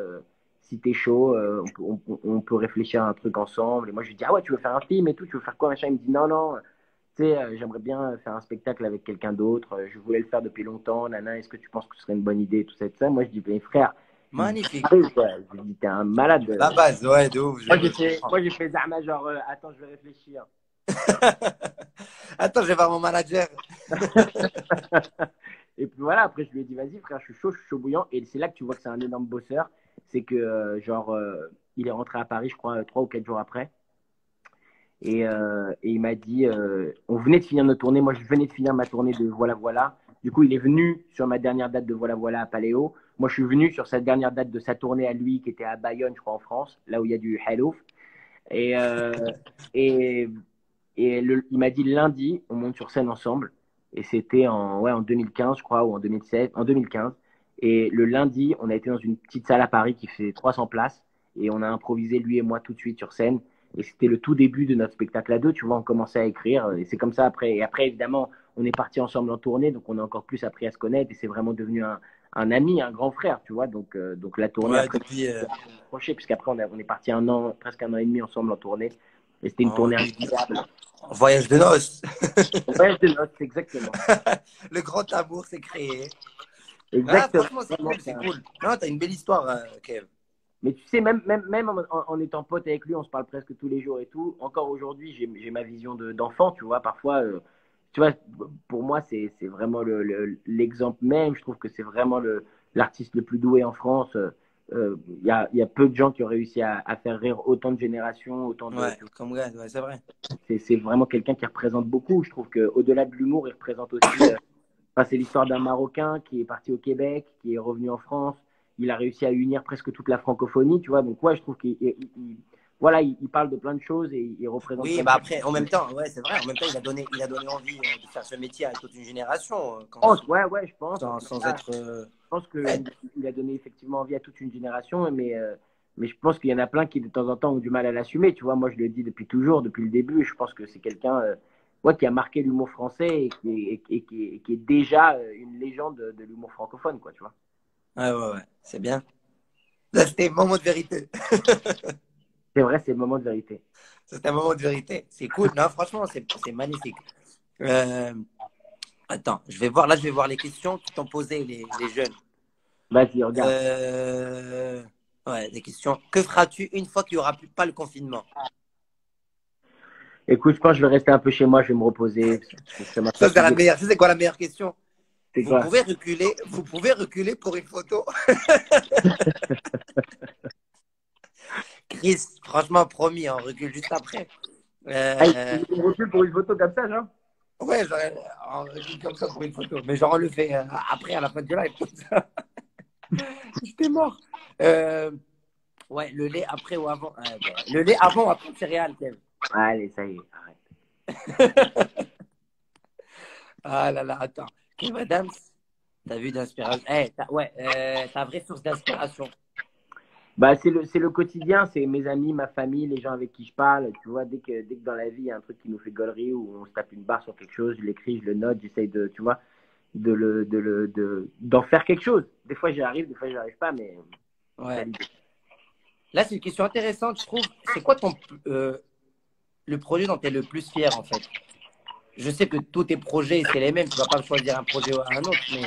Speaker 1: si t'es chaud, on peut réfléchir à un truc ensemble. Et moi, je lui dis ah ouais, tu veux faire un film et tout, tu veux faire quoi machin. Il me dit non, non, tu sais, j'aimerais bien faire un spectacle avec quelqu'un d'autre. Je voulais le faire depuis longtemps, nana. Est-ce que tu penses que ce serait une bonne idée, tout ça, tout ça. Moi, je dis ben frère,
Speaker 2: Magnifique.
Speaker 1: je lui dis t'es un malade.
Speaker 2: La base, ouais, de ouf.
Speaker 1: Moi, j'ai fait Zama, genre attends, je vais réfléchir.
Speaker 2: Attends, je vais voir mon manager.
Speaker 1: Et puis voilà, après je lui ai dit vas-y frère, je suis chaud bouillant. Et c'est là que tu vois que c'est un énorme bosseur. C'est que il est rentré à Paris, je crois, 3 ou 4 jours après. Et il m'a dit, on venait de finir notre tournée, moi je venais de finir ma tournée de Voilà Voilà. Du coup, il est venu sur ma dernière date de Voilà Voilà à Paléo. Moi, je suis venu sur sa dernière date de sa tournée à lui, qui était à Bayonne, je crois, en France, là où il y a du Hello. Et, et, il m'a dit lundi, on monte sur scène ensemble. Et c'était en 2015, je crois, ou en 2016, en 2015. Et le lundi, on a été dans une petite salle à Paris qui fait 300 places. Et on a improvisé, lui et moi, tout de suite sur scène. Et c'était le tout début de notre spectacle à deux. Tu vois, on commençait à écrire. Et c'est comme ça après. Et après, évidemment, on est parti ensemble en tournée. Donc, on a encore plus appris à se connaître. Et c'est vraiment devenu un ami, un grand frère, tu vois. Donc la tournée,
Speaker 2: Ouais,
Speaker 1: après,
Speaker 2: depuis.
Speaker 1: puisqu'après, on est parti presque 1 an et demi ensemble en tournée. Et c'était une tournée incroyable.
Speaker 2: Voyage de noces.
Speaker 1: Voyage de noces, exactement.
Speaker 2: Le grand amour s'est créé.
Speaker 1: Exactement.
Speaker 2: Ah, franchement, c'est cool, c'est cool. Non, t'as une belle histoire, Kev.
Speaker 1: Mais tu sais, même en étant pote avec lui, on se parle presque tous les jours et tout. Encore aujourd'hui, j'ai ma vision d'enfant, tu vois. Parfois, tu vois, pour moi, c'est vraiment l'exemple même. Je trouve que c'est vraiment l'artiste le plus doué en France. Il y a peu de gens qui ont réussi à faire rire autant de générations, autant de.
Speaker 2: Ouais, comme Gad, ouais, c'est vrai.
Speaker 1: C'est vraiment quelqu'un qui représente beaucoup. Je trouve qu'au-delà de l'humour, il représente aussi. Enfin, c'est l'histoire d'un Marocain qui est parti au Québec, qui est revenu en France. Il a réussi à unir presque toute la francophonie, tu vois. Donc, ouais, je trouve voilà, il parle de plein de choses et il représente.
Speaker 2: Oui, bah après, en même temps, ouais, c'est vrai. En même temps, il a donné envie de faire ce métier à toute une génération.
Speaker 1: Ouais, je pense.
Speaker 2: Sans être.
Speaker 1: Je pense qu'il a donné effectivement envie à toute une génération, mais je pense qu'il y en a plein qui, de temps en temps, ont du mal à l'assumer. Tu vois, moi, je le dis depuis toujours, depuis le début. Je pense que c'est quelqu'un qui a marqué l'humour français et qui est déjà une légende de l'humour francophone, quoi, tu vois.
Speaker 2: Ouais, c'est bien. Là, c'était un moment de vérité.
Speaker 1: C'est vrai, c'est le moment de vérité.
Speaker 2: C'était un moment de vérité. C'est cool. Non, franchement, c'est magnifique. Attends, je vais voir les questions qui t'ont posées les jeunes.
Speaker 1: Vas-y, regarde.
Speaker 2: Ouais, des questions. Que feras-tu une fois qu'il n'y aura plus pas le confinement?
Speaker 1: Écoute, je pense que je vais rester un peu chez moi, je vais me reposer.
Speaker 2: Ça, c'est la meilleure. Tu sais quoi la meilleure question?
Speaker 1: C'est quoi?
Speaker 2: vous pouvez reculer pour une photo. Chris, franchement, promis, on recule juste après.
Speaker 1: Ah,
Speaker 2: Euh,
Speaker 1: il recule pour une photo comme ça, genre?
Speaker 2: ouais, on recule comme ça pour une photo. Mais genre, on le fait après, à la fin du live, comme ça. J'étais mort. Euh, ouais, le lait après ou avant. Le lait avant ou après le céréales, Kev.
Speaker 1: Allez, ça y est, arrête.
Speaker 2: Ah là là, attends. Kev Adams, t'as vu d'inspiration. Ouais, ta vraie source d'inspiration.
Speaker 1: Bah, c'est le quotidien, c'est mes amis, ma famille, les gens avec qui je parle. Tu vois, dès que dans la vie, il y a un truc qui nous fait gaulerie ou on se tape une barre sur quelque chose, je l'écris, je le note, j'essaye de, tu vois, d'en faire quelque chose. Des fois, j'y arrive, des fois, j'y arrive pas, mais c'est ça
Speaker 2: Ouais.
Speaker 1: l'idée.
Speaker 2: Là, c'est une question intéressante, je trouve. C'est quoi le projet dont tu es le plus fier, en fait? Je sais que tous tes projets, c'est les mêmes. Tu vas pas choisir un projet ou un autre, mais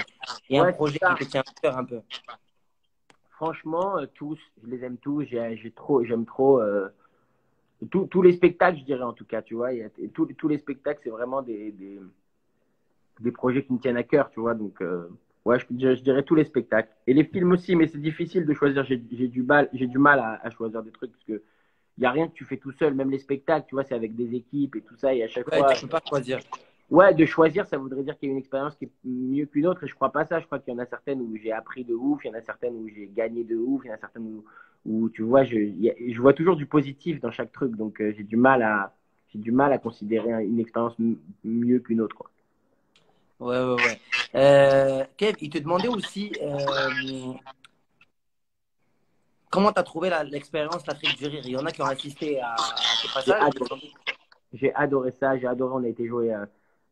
Speaker 2: il y a un
Speaker 1: Ouais, c'est
Speaker 2: projet qui
Speaker 1: ça.
Speaker 2: te tient à cœur un peu.
Speaker 1: Franchement, tous, je les aime tous. J'aime trop tous les spectacles, je dirais en tout cas. Tu vois, tous les spectacles, c'est vraiment des projets qui me tiennent à cœur, tu vois. Donc, ouais, je dirais tous les spectacles. Et les films aussi, mais c'est difficile de choisir. J'ai du mal à choisir des trucs parce que il n'y a rien que tu fais tout seul. Même les spectacles, tu vois, c'est avec des équipes et tout ça. Et à chaque
Speaker 2: Ouais,
Speaker 1: fois,
Speaker 2: tu peux pas choisir.
Speaker 1: ouais, de choisir, ça voudrait dire qu'il y a une expérience qui est mieux qu'une autre. Et je crois pas ça. Je crois qu'il y en a certaines où j'ai appris de ouf, il y en a certaines où j'ai gagné de ouf, il y en a certaines où tu vois, je vois toujours du positif dans chaque truc. Donc, j'ai du mal à considérer une expérience mieux qu'une autre, quoi.
Speaker 2: Ouais, ouais, ouais. Kev, il te demandait aussi comment tu as trouvé l'expérience l'Afrique du Rire. Il y en a qui ont assisté à tes
Speaker 1: J'ai
Speaker 2: passages, mais
Speaker 1: adoré. J'ai adoré ça, j'ai adoré. On a été joué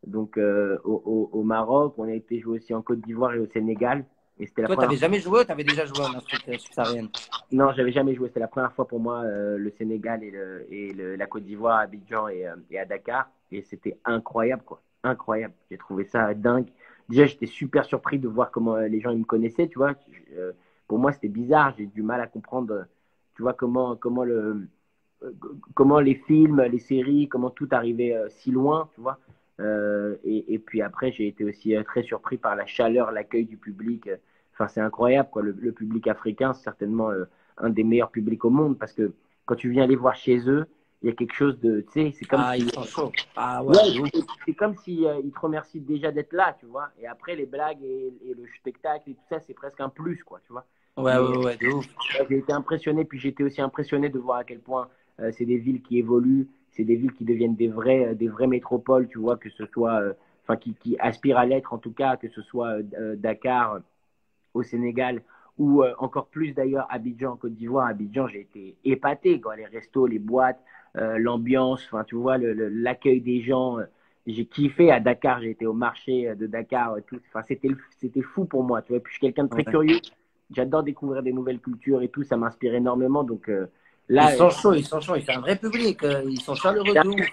Speaker 1: donc au Maroc, on a été joué aussi en Côte d'Ivoire et au Sénégal. Et c'était la
Speaker 2: toi, tu
Speaker 1: première
Speaker 2: n'avais
Speaker 1: fois.
Speaker 2: jamais joué ou tu avais déjà joué en Afrique subsaharienne?
Speaker 1: Non, j'avais jamais joué. C'était la première fois pour moi le Sénégal la Côte d'Ivoire, à Abidjan et à Dakar. Et c'était incroyable, quoi. Incroyable. J'ai trouvé ça dingue. Déjà, j'étais super surpris de voir comment les gens ils me connaissaient, tu vois. Pour moi, c'était bizarre. J'ai du mal à comprendre, tu vois, euh, comment les films, les séries, comment tout arrivait si loin, tu vois. Et puis après, j'ai été aussi très surpris par la chaleur, l'accueil du public. Enfin, c'est incroyable, quoi. Le public africain, c'est certainement un des meilleurs publics au monde parce que quand tu viens les voir chez eux, il y a quelque chose de, tu sais, c'est comme
Speaker 2: Ah,
Speaker 1: si,
Speaker 2: ils sont chauds. Ah
Speaker 1: ouais,
Speaker 2: ouais, de ouf.
Speaker 1: c'est comme si ils te remercient déjà d'être là, tu vois. Et après, les blagues et le spectacle et tout ça, c'est presque un plus, quoi, tu vois.
Speaker 2: Ouais,
Speaker 1: Mais
Speaker 2: ouais, ouais, de ouf.
Speaker 1: j'ai été impressionné, puis j'étais aussi impressionné de voir à quel point c'est des villes qui évoluent, c'est des villes qui deviennent des vraies métropoles, tu vois, que ce soit, enfin, qui aspirent à l'être en tout cas, que ce soit Dakar au Sénégal ou encore plus d'ailleurs Abidjan en Côte d'Ivoire. Abidjan, j'ai été épaté, quoi, les restos, les boîtes, l'ambiance, enfin, tu vois, l'accueil des gens. J'ai kiffé à Dakar, j'ai été au marché de Dakar, tout. Enfin, c'était fou pour moi, tu vois. Et puis je suis quelqu'un de très
Speaker 2: Ouais.
Speaker 1: curieux. J'adore découvrir des nouvelles cultures et tout, ça m'inspire énormément. Donc
Speaker 2: Ils
Speaker 1: là,
Speaker 2: sont chauds, ils sont chauds. C'est un vrai public. Ils sont chaleureux de ouf.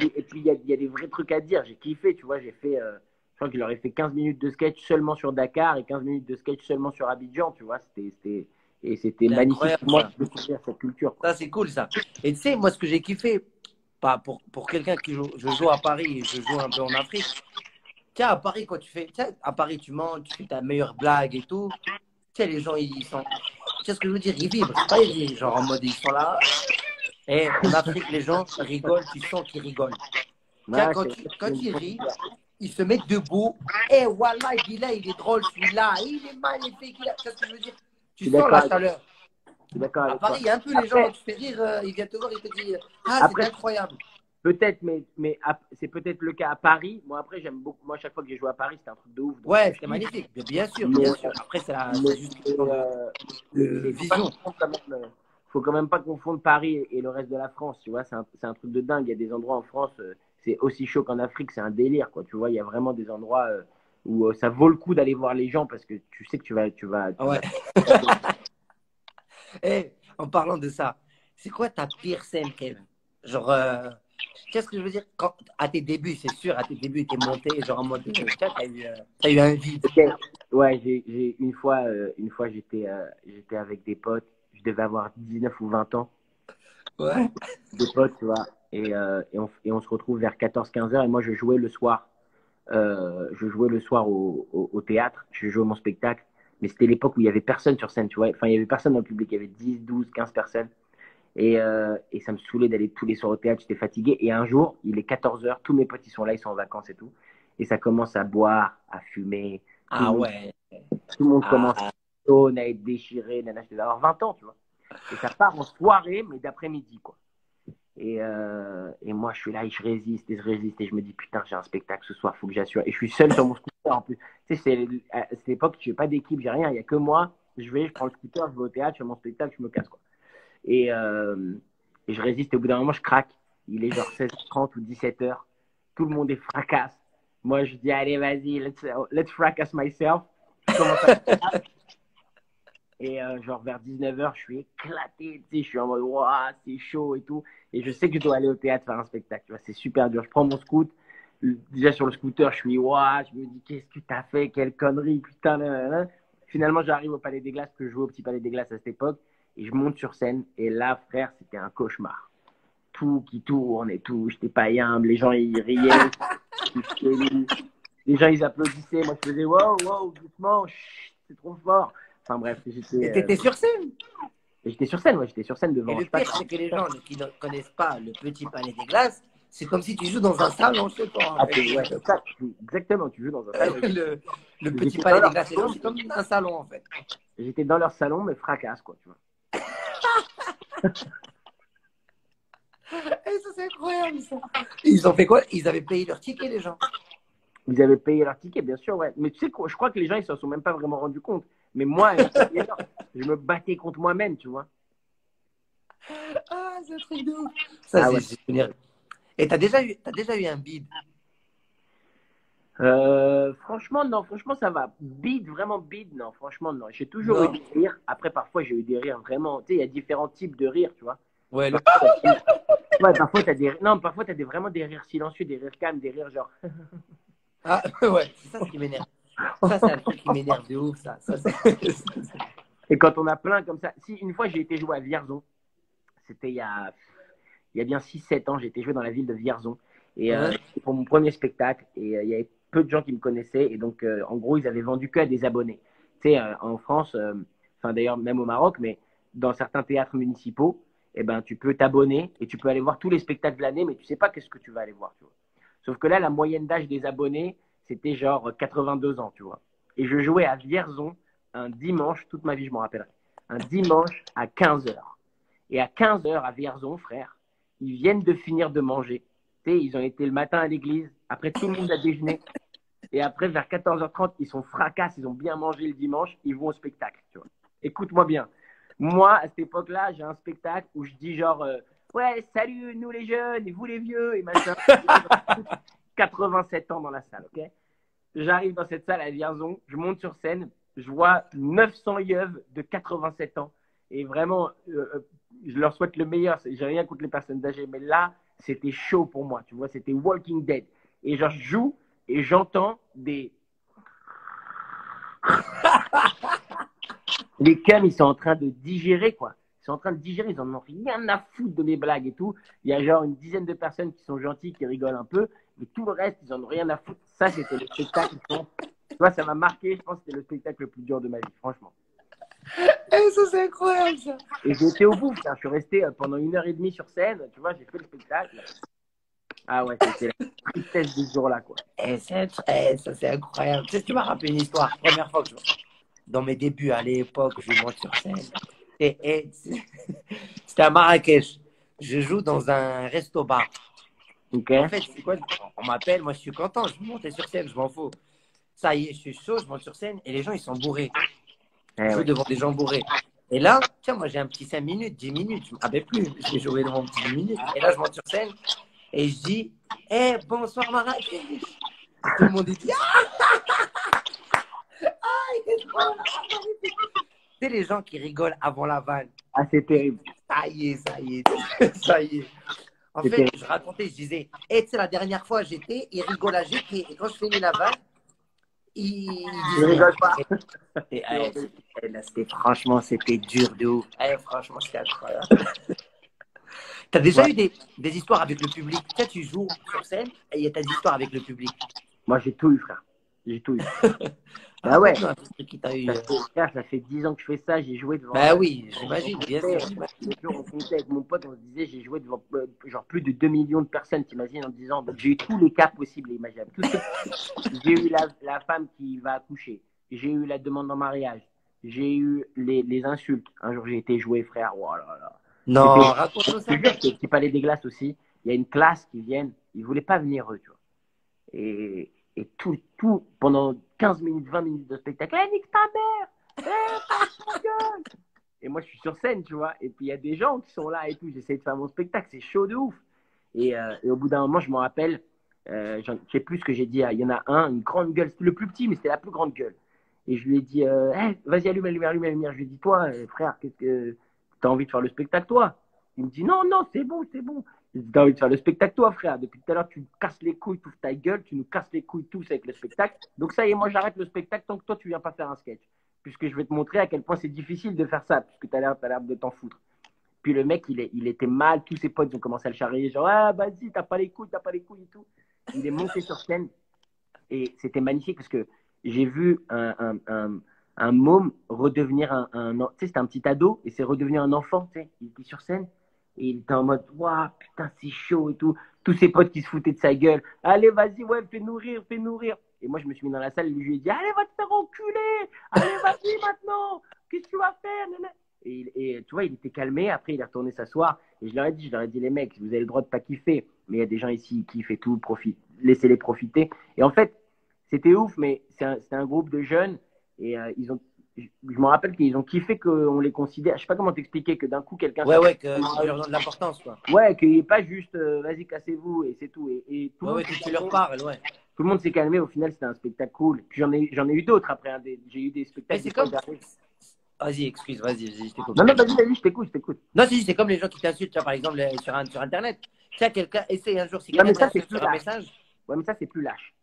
Speaker 1: et puis il y a des vrais trucs à dire. J'ai kiffé, tu vois. Je crois qu'il aurait fait 15 minutes de sketch seulement sur Dakar et 15 minutes de sketch seulement sur Abidjan, tu vois. C'était
Speaker 2: C'est
Speaker 1: magnifique
Speaker 2: incroyable
Speaker 1: pour moi
Speaker 2: ça.
Speaker 1: de découvrir cette culture, quoi.
Speaker 2: Ça, c'est cool ça. Et tu sais, moi, ce que j'ai kiffé, pas pour quelqu'un qui joue, je joue à Paris et je joue un peu en Afrique. Tiens, à Paris, quand tu fais, tiens, à Paris, tu mens, tu fais ta meilleure blague et tout. Tu sais, les gens, ils sont, tu sais ce que je veux dire, ils vibrent. C'est pas ils rient, genre en mode, ils sont là. Et en Afrique, les gens rigolent, tu sens qu'ils rigolent. Tiens,
Speaker 1: Ouais,
Speaker 2: quand ils rient, ils se mettent debout. Eh, Wallah, Billah, il est drôle celui-là. Il est magnifique. Tu sais ce que je veux dire?
Speaker 1: je
Speaker 2: Tu
Speaker 1: suis
Speaker 2: sens
Speaker 1: d'accord
Speaker 2: la
Speaker 1: avec toi.
Speaker 2: chaleur.
Speaker 1: Je suis d'accord
Speaker 2: À
Speaker 1: avec toi.
Speaker 2: Paris, il y a un peu les gens,
Speaker 1: Après,
Speaker 2: tu fais rire, ils viennent te voir, ils te disent, ah, c'est
Speaker 1: après
Speaker 2: incroyable.
Speaker 1: peut-être, c'est peut-être le cas à Paris. Moi, après, j'aime beaucoup. Moi, chaque fois que j'ai joué à Paris, c'était un truc de ouf. Donc,
Speaker 2: Ouais,
Speaker 1: je
Speaker 2: c'était
Speaker 1: kiffe.
Speaker 2: magnifique. Bien sûr,
Speaker 1: Mais,
Speaker 2: bien sûr. Après, c'est juste une question
Speaker 1: mais tu
Speaker 2: de
Speaker 1: sais, il faut pas
Speaker 2: vision.
Speaker 1: confondre quand même. Faut quand même pas confondre Paris et le reste de la France. Tu vois, c'est un truc de dingue. Il y a des endroits en France, c'est aussi chaud qu'en Afrique. C'est un délire, quoi. Tu vois, il y a vraiment des endroits où ça vaut le coup d'aller voir les gens parce que tu sais que
Speaker 2: Ah ouais. Eh, en parlant de ça, c'est quoi ta pire scène, Kevin? Genre, qu'est-ce que je veux dire? À tes débuts, c'est sûr, à tes débuts, t'es monté, genre en mode, t'as eu un vide.
Speaker 1: Ok. Ouais, une fois j'étais avec des potes. Je devais avoir 19 ou 20 ans.
Speaker 2: Ouais.
Speaker 1: Des potes, tu vois. Et on se retrouve vers 14-15 heures et moi je jouais le soir. je jouais le soir au théâtre, je jouais mon spectacle, mais c'était l'époque où il y avait personne sur scène, tu vois. Enfin, il y avait personne dans le public, il y avait 10, 12, 15 personnes. Et ça me saoulait d'aller tous les soirs au théâtre, j'étais fatigué. Et un jour, il est 14 heures, tous mes potes, ils sont là, ils sont en vacances et tout. Et ça commence à boire, à fumer. Tout le
Speaker 2: Ah
Speaker 1: monde,
Speaker 2: ouais.
Speaker 1: tout le monde commence
Speaker 2: Ah,
Speaker 1: à être déchiré. Nana, je devais avoir 20 ans, tu vois. Et ça part en soirée, mais d'après-midi, quoi. Et moi, je suis là et je résiste et je résiste. Et je me dis, putain, j'ai un spectacle ce soir, faut que j'assure. Et je suis seul sur mon scooter en plus. Tu sais, à cette époque, je n'ai pas d'équipe, j'ai rien, il n'y a que moi. Je prends le scooter, je vais au théâtre, je fais mon spectacle, je me casse, quoi. Et, euh, et je résiste. Et au bout d'un moment, je craque. Il est genre 16h30 ou 17h. Tout le monde est fracasse. Moi, je dis, allez, vas-y, let's fracas myself. Je commence à... Et genre vers 19h, je suis éclaté. Tu sais, je suis en mode, waouh, c'est chaud et tout. Et je sais que je dois aller au théâtre faire un spectacle. Tu vois, c'est super dur. Je prends mon scoot. Déjà sur le scooter, je suis, waouh, je me dis, qu'est-ce que t'as fait? Quelle connerie, putain. Là, là, là. Finalement, j'arrive au Palais des Glaces, que je jouais au petit Palais des Glaces à cette époque. Et je monte sur scène. Et là, frère, c'était un cauchemar. Tout qui tourne et tout. J'étais pas humble. Les gens, ils riaient. Les gens, ils applaudissaient. Moi, je faisais, wow, wow, doucement. Chut, c'est trop fort. Enfin bref,
Speaker 2: et t'étais sur scène.
Speaker 1: j'étais sur scène, ouais, j'étais sur scène
Speaker 2: Et
Speaker 1: devant. Je
Speaker 2: le
Speaker 1: sais pas,
Speaker 2: pire, c'est que les gens qui ne connaissent pas le Petit Palais des Glaces, c'est comme si tu joues dans un salon chez toi, en fait.
Speaker 1: ouais, ça, exactement, tu joues dans un salon.
Speaker 2: Le Petit
Speaker 1: J'étais dans
Speaker 2: Palais des
Speaker 1: leur
Speaker 2: Glaces,
Speaker 1: salon,
Speaker 2: c'est comme un salon, en fait.
Speaker 1: j'étais dans leur salon, mais fracasse, quoi, tu vois.
Speaker 2: Et ça, c'est incroyable, ça. Ils ont fait quoi? Ils avaient payé leur ticket, les gens.
Speaker 1: Ils avaient payé leur ticket, bien sûr, ouais. Mais tu sais quoi, je crois que les gens, ils s'en sont même pas vraiment rendus compte. Mais moi, à l'intérieur, je me battais contre moi-même, tu vois.
Speaker 2: Ah, c'est un truc de ouf. Ça,
Speaker 1: Ah ouais.
Speaker 2: c'est génial. Et t'as déjà eu un bide?
Speaker 1: Franchement, non, franchement, ça va. Bide, vraiment bide, non, franchement, non. J'ai toujours eu
Speaker 2: Non.
Speaker 1: des rires. Après, parfois, j'ai eu des rires vraiment. Tu sais, il y a différents types de rires, tu vois.
Speaker 2: Ouais,
Speaker 1: Parfois, ouais, parfois, t'as des... Non, parfois, t'as vraiment des rires silencieux, des rires calmes, des rires genre.
Speaker 2: Ah, ouais, c'est ça ce qui m'énerve. Ça, c'est un truc qui m'énerve de ouf, ça.
Speaker 1: Et quand on a plein comme ça. Si, une fois, j'ai été jouer à Vierzon. C'était il y a bien 6 7 ans. J'ai été jouer dans la ville de Vierzon. Et
Speaker 2: Ouais.
Speaker 1: c'était pour mon premier spectacle. Et il y avait peu de gens qui me connaissaient. Et donc, en gros, ils avaient vendu que à des abonnés. Tu sais, en France, enfin d'ailleurs, même au Maroc, mais dans certains théâtres municipaux, eh ben, tu peux t'abonner et tu peux aller voir tous les spectacles de l'année, mais tu sais pas qu'est-ce que tu vas aller voir. Tu vois. Sauf que là, la moyenne d'âge des abonnés, c'était genre 82 ans, tu vois. Et je jouais à Vierzon un dimanche, toute ma vie, je m'en rappellerai. Un dimanche à 15h. Et à 15h à Vierzon, frère, ils viennent de finir de manger. Tu sais, ils ont été le matin à l'église, après tout le monde a déjeuné. Et après, vers 14h30, ils sont fracasses, ils ont bien mangé le dimanche, ils vont au spectacle. Tu vois. Écoute-moi bien. Moi, à cette époque-là, j'ai un spectacle où je dis genre, ouais, salut, nous les jeunes, et vous les vieux, et machin. 87 ans dans la salle, ok. J'arrive dans cette salle à Vierzon, je monte sur scène, je vois 900 yeux de 87 ans. Et vraiment, je leur souhaite le meilleur. J'ai rien contre les personnes âgées, mais là, c'était chaud pour moi. Tu vois, c'était Walking Dead. Et genre, je joue et j'entends des. Les cums, ils sont en train de digérer, quoi. Ils sont en train de digérer, ils en ont rien à foutre de mes blagues et tout. Il y a genre une dizaine de personnes qui sont gentilles, qui rigolent un peu, mais tout le reste, ils en ont rien à foutre. Ça, c'était le spectacle. Tu vois, ça m'a marqué. Je pense que c'était le spectacle le plus dur de ma vie, franchement.
Speaker 2: Et ça, c'est incroyable, ça.
Speaker 1: Et j'ai été au bout, frère. Je suis resté pendant 1h30 sur scène. Tu vois, j'ai fait le spectacle. Ah ouais, c'était la tristesse de ce jour-là, quoi.
Speaker 2: Et ça, c'est incroyable. Tu sais, tu m'as rappelé une histoire. Première fois que dans mes débuts à l'époque, je monte sur scène. C'était à Marrakech. Je joue dans un resto-bar.
Speaker 1: Ok.
Speaker 2: En fait, c'est quoi? On m'appelle, moi je suis content, je vais monter sur scène, je m'en fous. Ça y est, je suis chaud, je monte sur scène et les gens ils sont bourrés. Je joue
Speaker 1: Ouais.
Speaker 2: devant des gens bourrés. Et là, tiens, moi j'ai un petit 5 minutes, 10 minutes, je ne me rappelle plus. J'ai joué devant mon petit 10 minutes. Et là, je monte sur scène et je dis, hey, bonsoir Marrakech. Et tout le monde dit, il est trop là. C'est les gens qui rigolent avant la vanne.
Speaker 1: Ah, c'est terrible.
Speaker 2: Ça y est, ça y est, ça y est. En
Speaker 1: C'est
Speaker 2: fait,
Speaker 1: terrible.
Speaker 2: je racontais, je disais, tu sais, la dernière fois, il rigole à j'étais. Et quand je finis la vanne, ils
Speaker 1: Je
Speaker 2: disent rien.
Speaker 1: rigole pas.
Speaker 2: Franchement, c'était dur de ouf. Franchement, c'était incroyable. Tu as déjà
Speaker 1: Ouais.
Speaker 2: eu des histoires avec le public? Tu sais, tu joues sur scène et il y a tes histoires avec le public.
Speaker 1: Moi, j'ai tout eu, frère. J'ai tout eu. Bah ouais.
Speaker 2: Raconte-nous un petit truc qui t'a eu.
Speaker 1: Frère, ça fait 10 ans que je fais ça. J'ai joué devant.
Speaker 2: Bah oui, j'imagine, bien sûr, j'imagine.
Speaker 1: Le jour où on comptait avec mon pote, on se disait, j'ai joué devant genre plus de 2 millions de personnes, t'imagines, en 10 ans. Donc j'ai eu tous les cas possibles et imaginables. J'ai eu la femme qui va accoucher. J'ai eu la demande en mariage. J'ai eu les insultes. Un jour, j'ai été joué, frère. Oh là là.
Speaker 2: Non, raconte-nous ça.
Speaker 1: Petit Palais des Glaces aussi. Il y a une classe qui vient. Ils ne voulaient pas venir, eux, tu vois. Et tout, pendant 15 minutes, 20 minutes de spectacle, hey, nique ta mère! Ta gueule! Et moi, je suis sur scène, tu vois. Et puis, il y a des gens qui sont là et tout. J'essaie de faire mon spectacle. C'est chaud de ouf. Et au bout d'un moment, je me rappelle, je ne sais plus ce que j'ai dit. Il y en a un, une grande gueule. C'était le plus petit, mais c'était la plus grande gueule. Et je lui ai dit, hey, vas-y, allume la lumière, allume la lumière. Je lui ai dit, toi, frère, qu'est-ce que t'as envie de faire le spectacle, toi? Il me dit, non, non, c'est bon, c'est bon. Je lui ai dit, t'as envie de faire le spectacle, toi, frère. Depuis tout à l'heure, tu nous casses les couilles, tu ouvres ta gueule, tu nous casses les couilles tous avec le spectacle. Donc ça y est, moi, j'arrête le spectacle tant que toi, tu viens pas faire un sketch. Puisque je vais te montrer à quel point c'est difficile de faire ça, puisque t'as l'air de t'en foutre. Puis le mec, il était mal, tous ses potes ont commencé à le charrier, genre, ah, vas-y, t'as pas les couilles et tout. Il est monté sur scène et c'était magnifique parce que j'ai vu un môme redevenir tu sais, c'était un petit ado et c'est redevenu un enfant, tu sais. Il était sur scène et il était en mode, waouh, putain, c'est chaud et tout. Tous ses potes qui se foutaient de sa gueule. Allez, vas-y, ouais, fais nourrir, fais nourrir. Et moi, je me suis mis dans la salle et je lui ai dit, allez, va te faire enculer. Allez, vas-y maintenant. Qu'est-ce que tu vas faire? Et tu vois, il était calmé. Après, il est retourné s'asseoir. Et je leur ai dit, les mecs, vous avez le droit de pas kiffer. Mais il y a des gens ici qui kiffent et tout. Laissez-les profiter. Et en fait, c'était ouf, mais c'est un groupe de jeunes. Et je me rappelle qu'ils ont kiffé qu'on les considère. Je sais pas comment t'expliquer que d'un coup, quelqu'un.
Speaker 2: Ouais, que tu leur donnes de l'importance, quoi.
Speaker 1: Ouais, qu'il n'y ait pas juste vas-y, cassez-vous et c'est tout. Et tout
Speaker 2: ouais, que tu leur parles, ouais.
Speaker 1: Tout le monde s'est calmé. Au final, c'était un spectacle cool. Puis j'en ai eu d'autres après. Hein, j'ai eu des spectacles.
Speaker 2: C'est comme. Vas-y, excuse, vas-y, je t'écoute.
Speaker 1: Non, vas-y, je t'écoute.
Speaker 2: Non, c'est comme les gens qui t'insultent, tu vois, par exemple, sur Internet. Tu as quelqu'un, essaye un jour, si
Speaker 1: quelqu'un
Speaker 2: t'insulte sur un message.
Speaker 1: Ouais, mais ça, c'est plus lâche.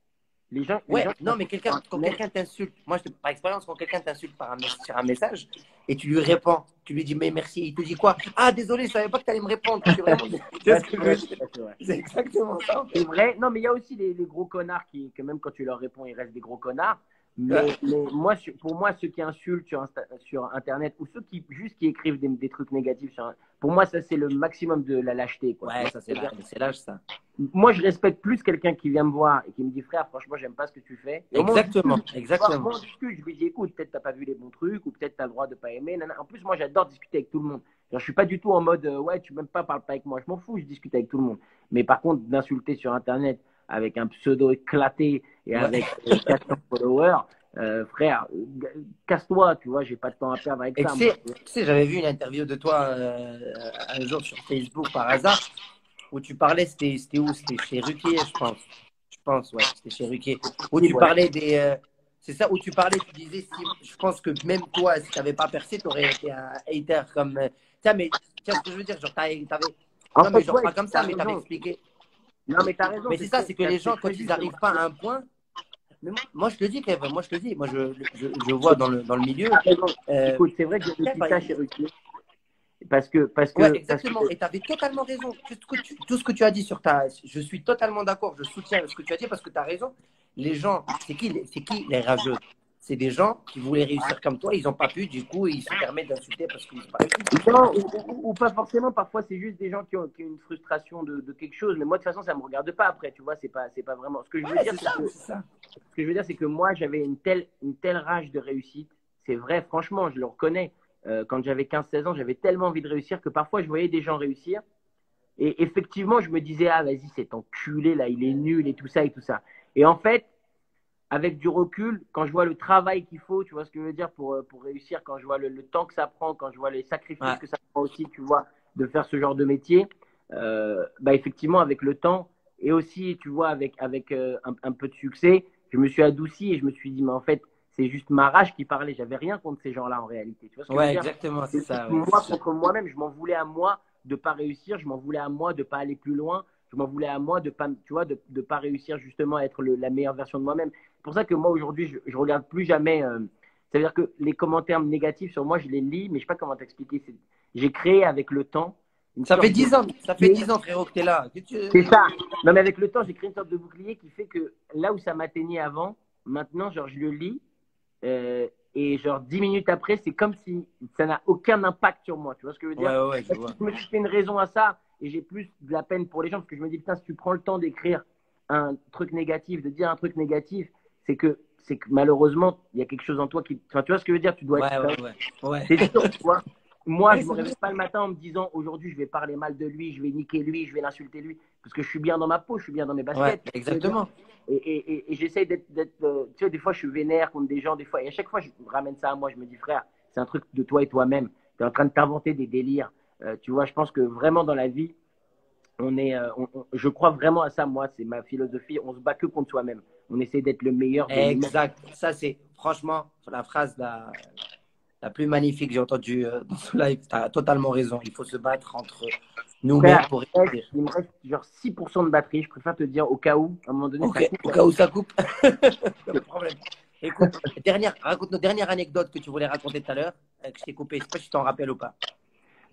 Speaker 1: Les gens,
Speaker 2: non, mais quand quelqu'un t'insulte, moi, par expérience, quand quelqu'un t'insulte sur un message et tu lui réponds, tu lui dis, mais merci, il te dit quoi? Ah, désolé, je savais pas que tu allais me répondre. C'est exactement ça.
Speaker 1: C'est vrai. Non, mais il y a aussi les gros connards que même quand tu leur réponds, ils restent des gros connards. Mais moi, pour moi, ceux qui insultent sur Internet ou ceux qui écrivent des trucs négatifs, pour moi, ça, c'est le maximum de la lâcheté. Quoi.
Speaker 2: Ouais, ça, c'est lâche, ça.
Speaker 1: Moi, je respecte plus quelqu'un qui vient me voir et qui me dit, frère, franchement, j'aime pas ce que tu fais. Et
Speaker 2: exactement.
Speaker 1: Moi, on discute, je lui dis, écoute, peut-être t'as pas vu les bons trucs ou peut-être t'as le droit de pas aimer. En plus, moi, j'adore discuter avec tout le monde. Genre, je suis pas du tout en mode, ouais, tu m'aimes pas, parle pas avec moi. Je m'en fous, je discute avec tout le monde. Mais par contre, d'insulter sur Internet avec un pseudo éclaté et avec 400 followers, frère, casse-toi, tu vois, j'ai pas de temps à perdre avec ça.
Speaker 2: Tu sais, j'avais vu une interview de toi un jour sur Facebook par hasard où tu parlais, c'était où? C'était chez Ruquier, je pense. Je pense, ouais, c'était chez Ruquier. Où tu parlais des. C'est ça, où tu parlais, tu disais, je pense que même toi, si tu n'avais pas percé, tu aurais été un hater comme. Tiens, mais tu vois ce que je veux dire? Genre, non, mais genre pas comme ça, mais tu avais expliqué.
Speaker 1: Non, mais tu as raison.
Speaker 2: Mais c'est ça, c'est que les gens, quand ils n'arrivent pas à un point. Mais moi, je te dis, Kev, moi, je te dis, moi, je vois dans le milieu.
Speaker 1: Écoute, c'est vrai que j'ai dit ça chez Ruquier. Parce que.
Speaker 2: Ouais, exactement. Et tu avais totalement raison. Tout ce que tu as dit sur je suis totalement d'accord. Je soutiens ce que tu as dit parce que tu as raison. Les gens, c'est qui les rageux? C'est des gens qui voulaient réussir comme toi. Ils n'ont pas pu. Du coup, ils se permettent d'insulter parce qu'ils n'ont pas réussi.
Speaker 1: Non, ou pas forcément. Parfois, c'est juste des gens qui ont une frustration de quelque chose. Mais moi, de toute façon, ça ne me regarde pas après. Tu vois, c'est pas vraiment. Ce que je veux dire, ce que je veux dire, c'est que moi, j'avais une telle rage de réussite. C'est vrai, franchement, je le reconnais. Quand j'avais 15-16 ans, j'avais tellement envie de réussir que parfois, je voyais des gens réussir. Et effectivement, je me disais, ah, vas-y, cet enculé, là, il est nul et tout ça et tout ça. Et en fait, avec du recul, quand je vois le travail qu'il faut, tu vois ce que je veux dire, pour réussir, quand je vois le temps que ça prend, quand je vois les sacrifices que ça prend aussi, tu vois, de faire ce genre de métier, bah, effectivement, avec le temps et aussi, tu vois, avec un peu de succès, je me suis adouci et je me suis dit, mais en fait, c'est juste ma rage qui parlait. J'avais rien contre ces gens-là en réalité. Tu vois ce que je veux dire?
Speaker 2: Exactement, c'est ça.
Speaker 1: Moi, contre moi-même, je m'en voulais à moi de pas réussir, je m'en voulais à moi de pas aller plus loin, je m'en voulais à moi de pas, tu vois, de pas réussir justement à être la meilleure version de moi-même. C'est pour ça que moi aujourd'hui, je regarde plus jamais. C'est-à-dire que les commentaires négatifs sur moi, je les lis, mais je sais pas comment t'expliquer. J'ai créé avec le temps
Speaker 2: Ça fait 10 ans, ça fait 10 ans, frérot, que tu es là.
Speaker 1: C'est ça. Non, mais avec le temps, j'ai créé une sorte de bouclier qui fait que là où ça m'atteignait avant, maintenant, genre, je le lis et genre 10 minutes après, c'est comme si ça n'a aucun impact sur moi. Tu vois ce que je veux dire?
Speaker 2: Ouais, je vois.
Speaker 1: Je me suis fait une raison à ça et j'ai plus de la peine pour les gens parce que je me dis, putain, si tu prends le temps d'écrire un truc négatif, de dire un truc négatif, c'est que malheureusement, il y a quelque chose en toi qui. Enfin, tu vois ce que je veux dire? Tu dois être.
Speaker 2: Ouais.
Speaker 1: C'est dur, tu vois. Moi, je ne me réveille pas le matin en me disant aujourd'hui, je vais parler mal de lui, je vais niquer lui, je vais l'insulter lui. Parce que je suis bien dans ma peau, je suis bien dans mes baskets.
Speaker 2: Ouais, exactement.
Speaker 1: Et j'essaye d'être. Tu vois, des fois, je suis vénère contre des gens, des fois. Et à chaque fois, je ramène ça à moi. Je me dis, frère, c'est un truc de toi et toi-même. Tu es en train de t'inventer des délires. Tu vois, je pense que vraiment dans la vie, je crois vraiment à ça, moi. C'est ma philosophie. On se bat que contre soi-même. On essaie d'être le meilleur.
Speaker 2: Exact. Ça, c'est franchement la phrase la plus magnifique que j'ai entendue dans ce live. Tu as totalement raison. Il faut se battre entre nous-mêmes pour réussir.
Speaker 1: Il me reste genre 6% de batterie. Je préfère te dire au cas où, à un moment donné,
Speaker 2: ça coupe. Au cas où ça coupe. Pas de problème. Écoute, raconte nos dernières anecdotes que tu voulais raconter tout à l'heure, que je t'ai coupé. Je ne sais pas si tu t'en rappelles ou pas.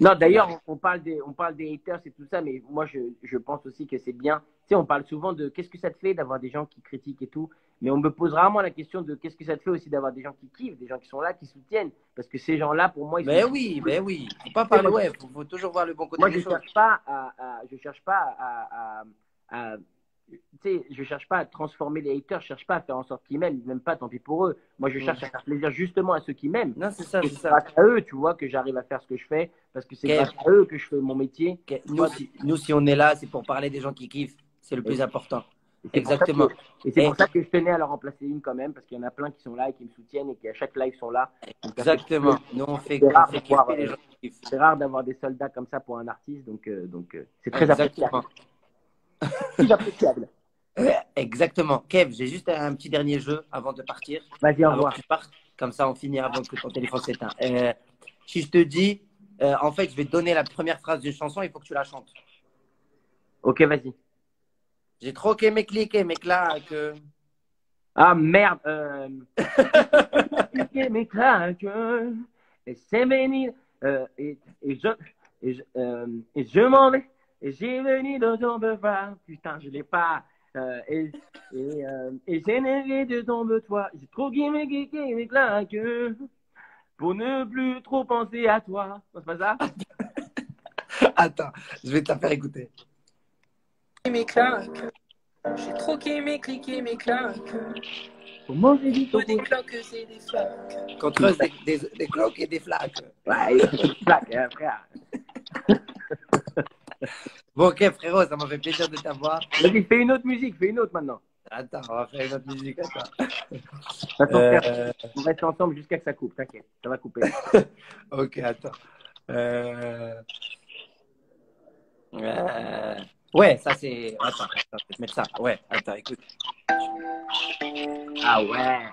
Speaker 1: Non, d'ailleurs, on parle des haters et tout ça, mais moi, je pense aussi que c'est bien. Tu sais, on parle souvent de qu'est-ce que ça te fait d'avoir des gens qui critiquent et tout, mais on me pose rarement la question de qu'est-ce que ça te fait aussi d'avoir des gens qui kiffent, des gens qui sont là, qui soutiennent, parce que ces gens-là, pour moi, ils
Speaker 2: sont… oui. Faut pas parler, faut toujours voir le bon côté des choses.
Speaker 1: Moi, je cherche pas tu sais, je cherche pas à transformer les haters, je cherche pas à faire en sorte qu'ils m'aiment, ils m'aiment pas, tant pis pour eux. Moi, je cherche à faire plaisir justement à ceux qui m'aiment.
Speaker 2: Non, c'est ça,
Speaker 1: c'est grâce à eux, tu vois, que j'arrive à faire ce que je fais, parce que c'est grâce à eux que je fais mon métier.
Speaker 2: Nous, si on est là, c'est pour parler des gens qui kiffent, c'est le plus important. Exactement.
Speaker 1: Et c'est pour ça que je tenais à leur remplacer une quand même, parce qu'il y en a plein qui sont là et qui me soutiennent et qui à chaque live sont là.
Speaker 2: Exactement. Nous, on fait kiffer les gens qui kiffent.
Speaker 1: C'est rare d'avoir des soldats comme ça pour un artiste, donc c'est très appréciable. C'est appréciable.
Speaker 2: Exactement. Kev, j'ai juste un petit dernier jeu avant de partir.
Speaker 1: Vas-y, au revoir.
Speaker 2: Tu partes, comme ça on finit avant que ton téléphone s'éteint. Si je te dis, en fait, je vais te donner la première phrase d'une chanson, il faut que tu la chantes.
Speaker 1: Ok, vas-y.
Speaker 2: J'ai trop aimé cliquer, mes claques.
Speaker 1: Ah merde. Cliquer mes claques. Et c'est béni. Et je m'en vais. Et j'ai venu dans ton beurre. Putain, je l'ai pas. Et j'ai neigé de tombe toi. J'ai trop aimé cliquer mes claques. Pour ne plus trop penser à toi. C'est pas ça?
Speaker 2: Attends, je vais te la faire écouter.
Speaker 3: Mes claques. J'ai trop aimé cliquer mes claques.
Speaker 1: Comment j'ai dit
Speaker 3: des cloques et des flaques.
Speaker 2: Qu'on creuse des cloques et des flaques.
Speaker 1: Ouais, des flaques, frère.
Speaker 2: Bon, ok, frérot, ça m'a fait plaisir de t'avoir.
Speaker 1: Vas-y, fais une autre musique, fais une autre maintenant.
Speaker 2: Attends, on va faire une autre musique. Attends.
Speaker 1: Frère, on reste ensemble jusqu'à que ça coupe, t'inquiète, ça va couper.
Speaker 2: Ok, attends. Ouais, ça c'est. Attends, je vais te mettre ça. Ouais, attends, écoute.
Speaker 1: Ah ouais.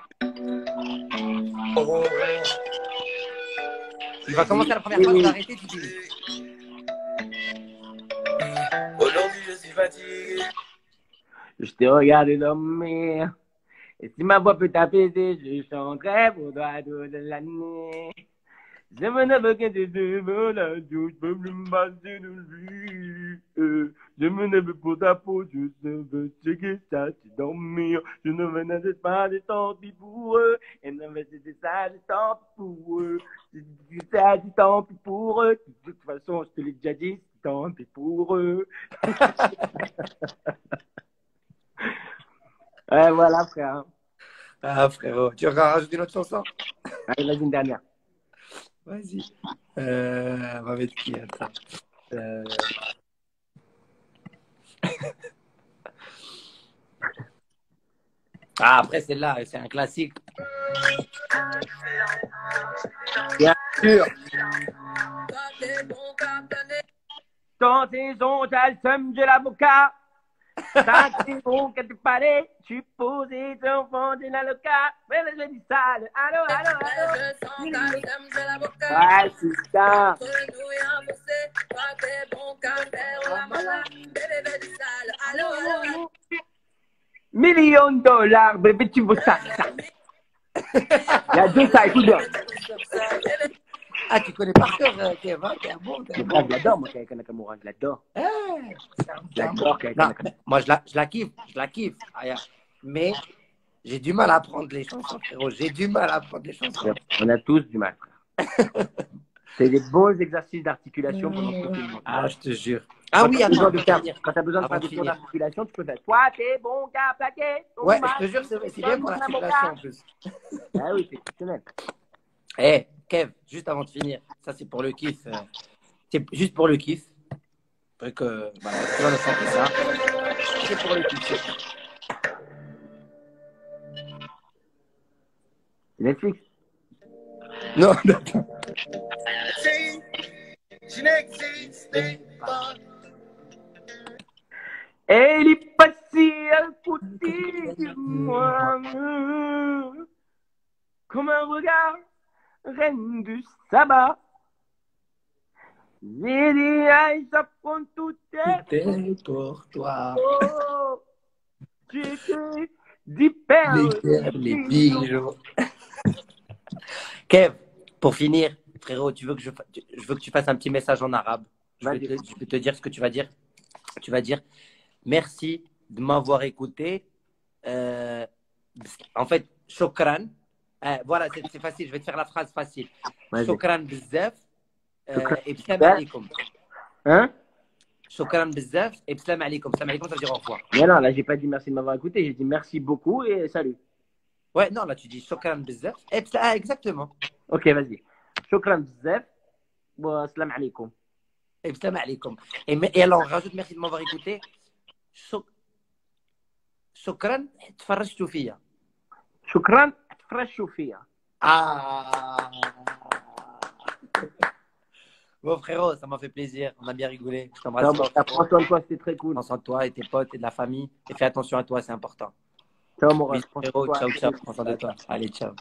Speaker 2: Tu vas commencer la première fois, tu vas arrêter, tu dis.
Speaker 3: Aujourd'hui, je suis fatigué.
Speaker 1: Je te regarde dormir. Et si ma voix peut t'apaiser, je chanterai pour toi toute l'année. Je me ne veux que de devant la douche, je peux plus me passer de lui. Je me ne veux pour ta peau, je veux checker ça, c'est dormir. Je ne veux n'être pas de tant pis pour eux. Et ne veux c'est ça, de tant pis pour eux. C'est ça, du tant pis pour eux. De toute façon, je te l'ai déjà dit, c'est tant pis pour eux. Ouais, voilà, frère.
Speaker 2: Ah, frérot, tu vas rajouter une autre chanson?
Speaker 1: Allez, vas-y, une dernière.
Speaker 2: Vas-y. On va mettre qui? Attends. Ah, après, celle-là, c'est un classique.
Speaker 1: Bien sûr. Quand tes ongles, t'as le seum de l'avocat. Ça, c'est bon que tu parlais. Tu posais ton fond de l'avocat. Mais là, je dis sale. Allô, allô, allô. Ouais, c'est ça. Million de dollars, bébé, tu veux ça. Il y a deux ça, écoute bien.
Speaker 2: Ah, tu connais par cœur, Kev, hein, t'es un bon, t'es un
Speaker 1: Mais
Speaker 2: bon.
Speaker 1: je l'adore, moi, Kaya Nakamura, je l'adore.
Speaker 2: Eh,
Speaker 1: Je l'adore, Kaya
Speaker 2: non,
Speaker 1: Nakamura.
Speaker 2: moi, je la kiffe, je la kiffe. Aya. Mais j'ai du mal à apprendre les chansons, frérot. J'ai du mal à apprendre les chansons.
Speaker 1: On a tous du mal, frère. C'est des bons exercices d'articulation pendant tout le monde.
Speaker 2: Ah, je te jure. Ah oui,
Speaker 1: Quand
Speaker 2: attends,
Speaker 1: tu as besoin de
Speaker 2: avant
Speaker 1: faire
Speaker 2: de
Speaker 1: des cours
Speaker 2: finir.
Speaker 1: d'articulation, tu peux faire. Toi, t'es bon gars, plaqué.
Speaker 2: Ouais, je te jure, c'est bien pour l'articulation en plus.
Speaker 1: Ah oui, c'est exceptionnel.
Speaker 2: Eh, Kev, juste avant de finir, ça c'est pour le kiff. C'est juste pour le kiff. Après que, voilà, tu vas le chanter ça. C'est pour le kiff.
Speaker 1: Netflix.
Speaker 2: Non, attends.
Speaker 4: Je n'existais pas.
Speaker 1: Elle est passée à côté de moi. Comme un regard, reine du sabbat. J'ai dit, aïe, ça prend tout
Speaker 2: C'était pour toi.
Speaker 1: Oh, j'étais d'hyper.
Speaker 2: Les bijoux. Kev, pour finir, frérot, je veux que tu fasses un petit message en arabe. Je vais te dire ce que tu vas dire. Tu vas dire merci de m'avoir écouté. En fait, shukran. Voilà, c'est facile. Je vais te faire la phrase facile.
Speaker 1: Vas-y.
Speaker 2: Shukran bzaf. Et bslam
Speaker 1: bzaf.
Speaker 2: alaikum.
Speaker 1: Hein?
Speaker 2: Shukran bzaf et bslam alaikum. Bslam alaikum, ça veut dire au revoir.
Speaker 1: Mais non, là, j'ai pas dit merci de m'avoir écouté. J'ai dit merci beaucoup et salut.
Speaker 2: Ouais, non, là, tu dis shukran bzaf. Ah, exactement.
Speaker 1: Ok, vas-y. Shukran bzaf. Wa salam alaikum.
Speaker 2: Et bslam alaikum. Et alors, on rajoute merci de m'avoir écouté. Shukran, tfarajtu fiya.
Speaker 1: Shukran, tfarajtu fiya.
Speaker 2: Ah. Bon, frérot, ça m'a fait plaisir. On a bien rigolé. Je t'embrasse.
Speaker 1: Prends soin de toi, c'était très cool.
Speaker 2: Prends soin de toi et tes potes et de la famille. Et fais attention à toi, c'est important.
Speaker 1: Ciao, mon
Speaker 2: Bisous, frérot. Ciao, ciao. Prends soin de toi. Allez, ciao.